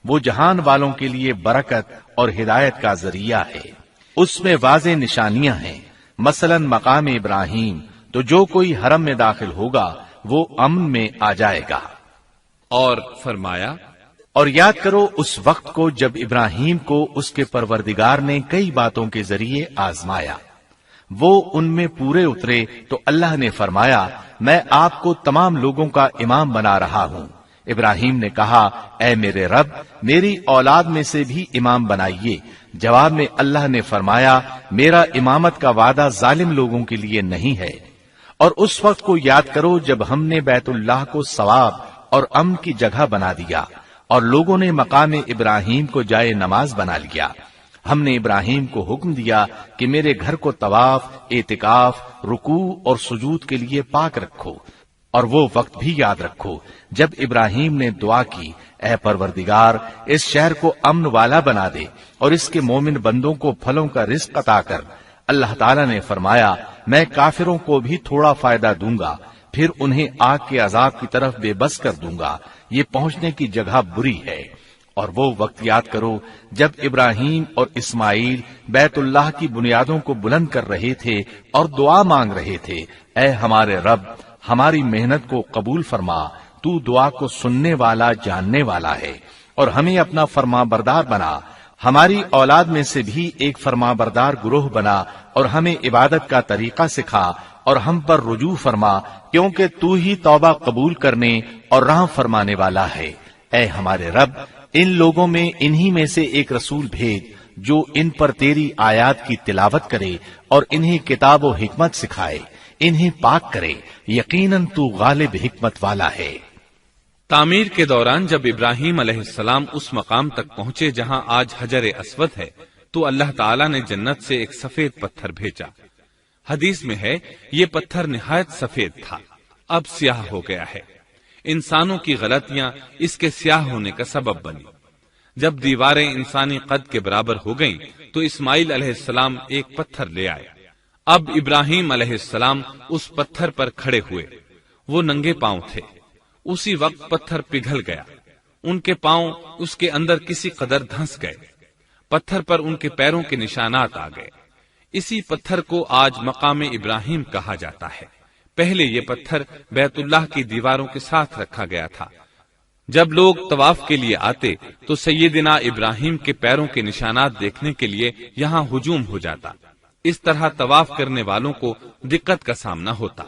وہ جہان والوں کے لیے برکت اور ہدایت کا ذریعہ ہے، اس میں واضح نشانیاں ہیں، مثلا مقام ابراہیم، تو جو کوئی حرم میں داخل ہوگا وہ امن میں آ جائے گا۔
اور فرمایا،
اور یاد کرو اس وقت کو جب ابراہیم کو اس کے پروردگار نے کئی باتوں کے ذریعے آزمایا، وہ ان میں پورے اترے تو اللہ نے فرمایا، میں آپ کو تمام لوگوں کا امام بنا رہا ہوں۔ ابراہیم نے کہا، اے میرے رب، میری اولاد میں سے بھی امام بنائیے۔ جواب میں اللہ نے فرمایا، میرا امامت کا وعدہ ظالم لوگوں کے لیے نہیں ہے۔ اور اس وقت کو یاد کرو جب ہم نے بیت اللہ کو ثواب اور امن کی جگہ بنا دیا اور لوگوں نے مقام ابراہیم کو جائے نماز بنا لیا۔ ہم نے ابراہیم کو حکم دیا کہ میرے گھر کو طواف، اعتکاف، رکوع اور سجود کے لیے پاک رکھو، اور وہ وقت بھی یاد رکھو جب ابراہیم نے دعا کی، اے پروردگار، اس شہر کو امن والا بنا دے اور اس کے مومن بندوں کو پھلوں کا رزق عطا کر۔ اللہ تعالیٰ نے فرمایا، میں کافروں کو بھی تھوڑا فائدہ دوں گا، پھر انہیں آگ کے عذاب کی طرف بے بس کر دوں گا، یہ پہنچنے کی جگہ بری ہے۔ اور وہ وقت یاد کرو جب ابراہیم اور اسماعیل بیت اللہ کی بنیادوں کو بلند کر رہے تھے اور دعا مانگ رہے تھے، اے ہمارے رب، ہماری محنت کو قبول فرما، تو دعا کو سننے والا، جاننے والا ہے، اور ہمیں اپنا فرما بردار بنا، ہماری اولاد میں سے بھی ایک فرما بردار گروہ بنا، اور ہمیں عبادت کا طریقہ سکھا اور ہم پر رجوع فرما، کیونکہ تو ہی توبہ قبول کرنے اور رحم فرمانے والا ہے۔ اے ہمارے رب، ان لوگوں میں انہی میں سے ایک رسول بھیج جو ان پر تیری آیات کی تلاوت کرے اور انہیں کتاب و حکمت سکھائے، انہیں پاک کرے، یقیناً تو غالب حکمت والا ہے۔
تعمیر کے دوران جب ابراہیم علیہ السلام اس مقام تک پہنچے جہاں آج حجر اسود ہے تو اللہ تعالیٰ نے جنت سے ایک سفید پتھر بھیجا۔ حدیث میں ہے یہ پتھر نہایت سفید تھا، اب سیاہ ہو گیا ہے۔ انسانوں کی غلطیاں اس کے سیاہ ہونے کا سبب بنی۔ جب دیواریں انسانی قد کے برابر ہو گئیں تو اسماعیل علیہ السلام ایک پتھر لے آئے۔ اب ابراہیم علیہ السلام اس پتھر پر کھڑے ہوئے۔ وہ ننگے پاؤں تھے۔ اسی وقت پتھر پگھل گیا، ان کے پاؤں اس کے اندر کسی قدر دھنس گئے، پتھر پر ان کے پیروں کے نشانات آ گئے۔ اسی پتھر کو آج مقام ابراہیم کہا جاتا ہے۔ پہلے یہ پتھر بیت اللہ کی دیواروں کے ساتھ رکھا گیا تھا۔ جب لوگ طواف کے لیے آتے تو سیدنا ابراہیم کے پیروں کے نشانات دیکھنے کے لیے یہاں ہجوم ہو جاتا۔ اس طرح طواف کرنے والوں کو دقت کا سامنا ہوتا۔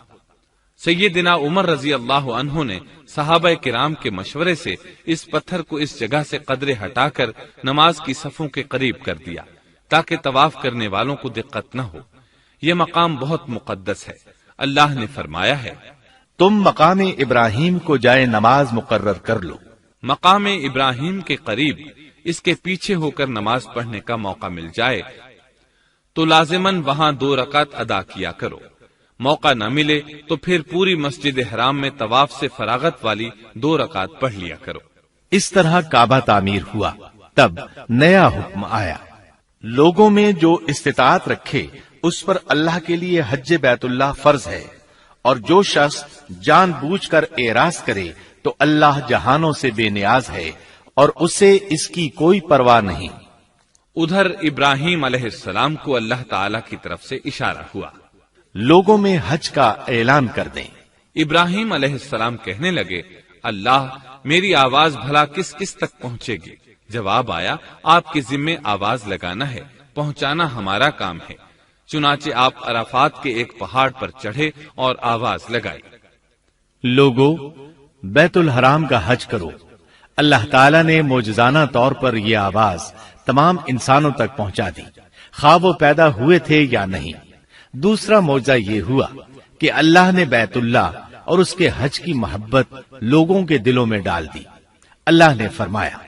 سیدنا عمر رضی اللہ عنہ نے صحابہ کرام کے مشورے سے اس پتھر کو اس جگہ سے قدرے ہٹا کر نماز کی صفوں کے قریب کر دیا تاکہ طواف کرنے والوں کو دقت نہ ہو۔ یہ مقام بہت مقدس ہے۔ اللہ نے فرمایا ہے،
تم مقام ابراہیم کو جائے نماز مقرر کر لو۔
مقام ابراہیم کے قریب اس کے پیچھے ہو کر نماز پڑھنے کا موقع مل جائے تو لازماً وہاں 2 رکعت ادا کیا کرو۔ موقع نہ ملے تو پھر پوری مسجد حرام میں طواف سے فراغت والی 2 رکعت پڑھ لیا کرو۔
اس طرح کعبہ تعمیر ہوا۔ تب نیا حکم آیا، لوگوں میں جو استطاعت رکھے اس پر اللہ کے لیے حج بیت اللہ فرض ہے، اور جو شخص جان بوجھ کر اعراض کرے تو اللہ جہانوں سے بے نیاز ہے اور اسے اس کی کوئی پرواہ نہیں۔
ادھر ابراہیم علیہ السلام کو اللہ تعالی کی طرف سے اشارہ ہوا،
لوگوں میں حج کا اعلان کر دیں۔
ابراہیم علیہ السلام کہنے لگے، اللہ میری آواز بھلا کس کس تک پہنچے گی؟ جواب آیا، آپ کے ذمے آواز لگانا ہے، پہنچانا ہمارا کام ہے۔ چنانچہ آپ عرفات کے ایک پہاڑ پر چڑھے اور آواز لگائی،
لوگو بیت الحرام کا حج کرو۔ اللہ تعالیٰ نے معجزانہ طور پر یہ آواز تمام انسانوں تک پہنچا دی، خواہ وہ پیدا ہوئے تھے یا نہیں۔ دوسرا معجزہ یہ ہوا کہ اللہ نے بیت اللہ اور اس کے حج کی محبت لوگوں کے دلوں میں ڈال دی۔ اللہ نے فرمایا،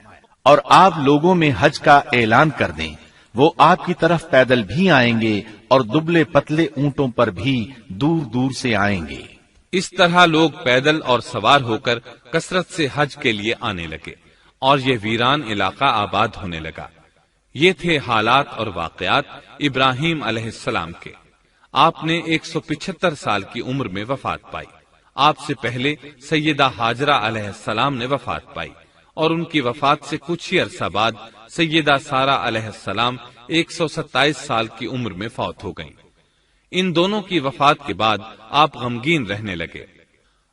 اور آپ لوگوں میں حج کا اعلان کر دیں، وہ آپ کی طرف پیدل بھی آئیں گے اور دبلے پتلے اونٹوں پر بھی دور دور سے آئیں گے۔
اس طرح لوگ پیدل اور سوار ہو کر کثرت سے حج کے لیے آنے لگے اور یہ ویران علاقہ آباد ہونے لگا۔ یہ تھے حالات اور واقعات ابراہیم علیہ السلام کے۔ آپ نے 175 سال کی عمر میں وفات پائی۔ آپ سے پہلے سیدہ ہاجرہ علیہ السلام نے وفات پائی اور ان کی وفات سے کچھ ہی عرصہ بعد سیدہ سارہ علیہ السلام 127 سال کی عمر میں فوت ہو گئیں۔ ان دونوں کی وفات کے بعد آپ غمگین رہنے لگے۔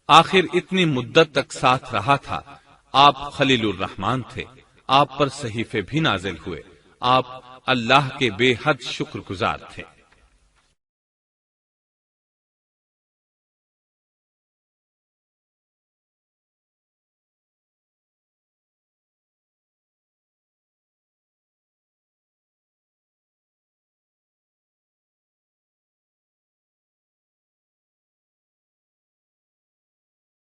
آخر اتنی مدت تک ساتھ رہا تھا۔ آپ خلیل الرحمن تھے، آپ پر صحیفے بھی نازل ہوئے، آپ اللہ کے بے حد شکر گزار تھے۔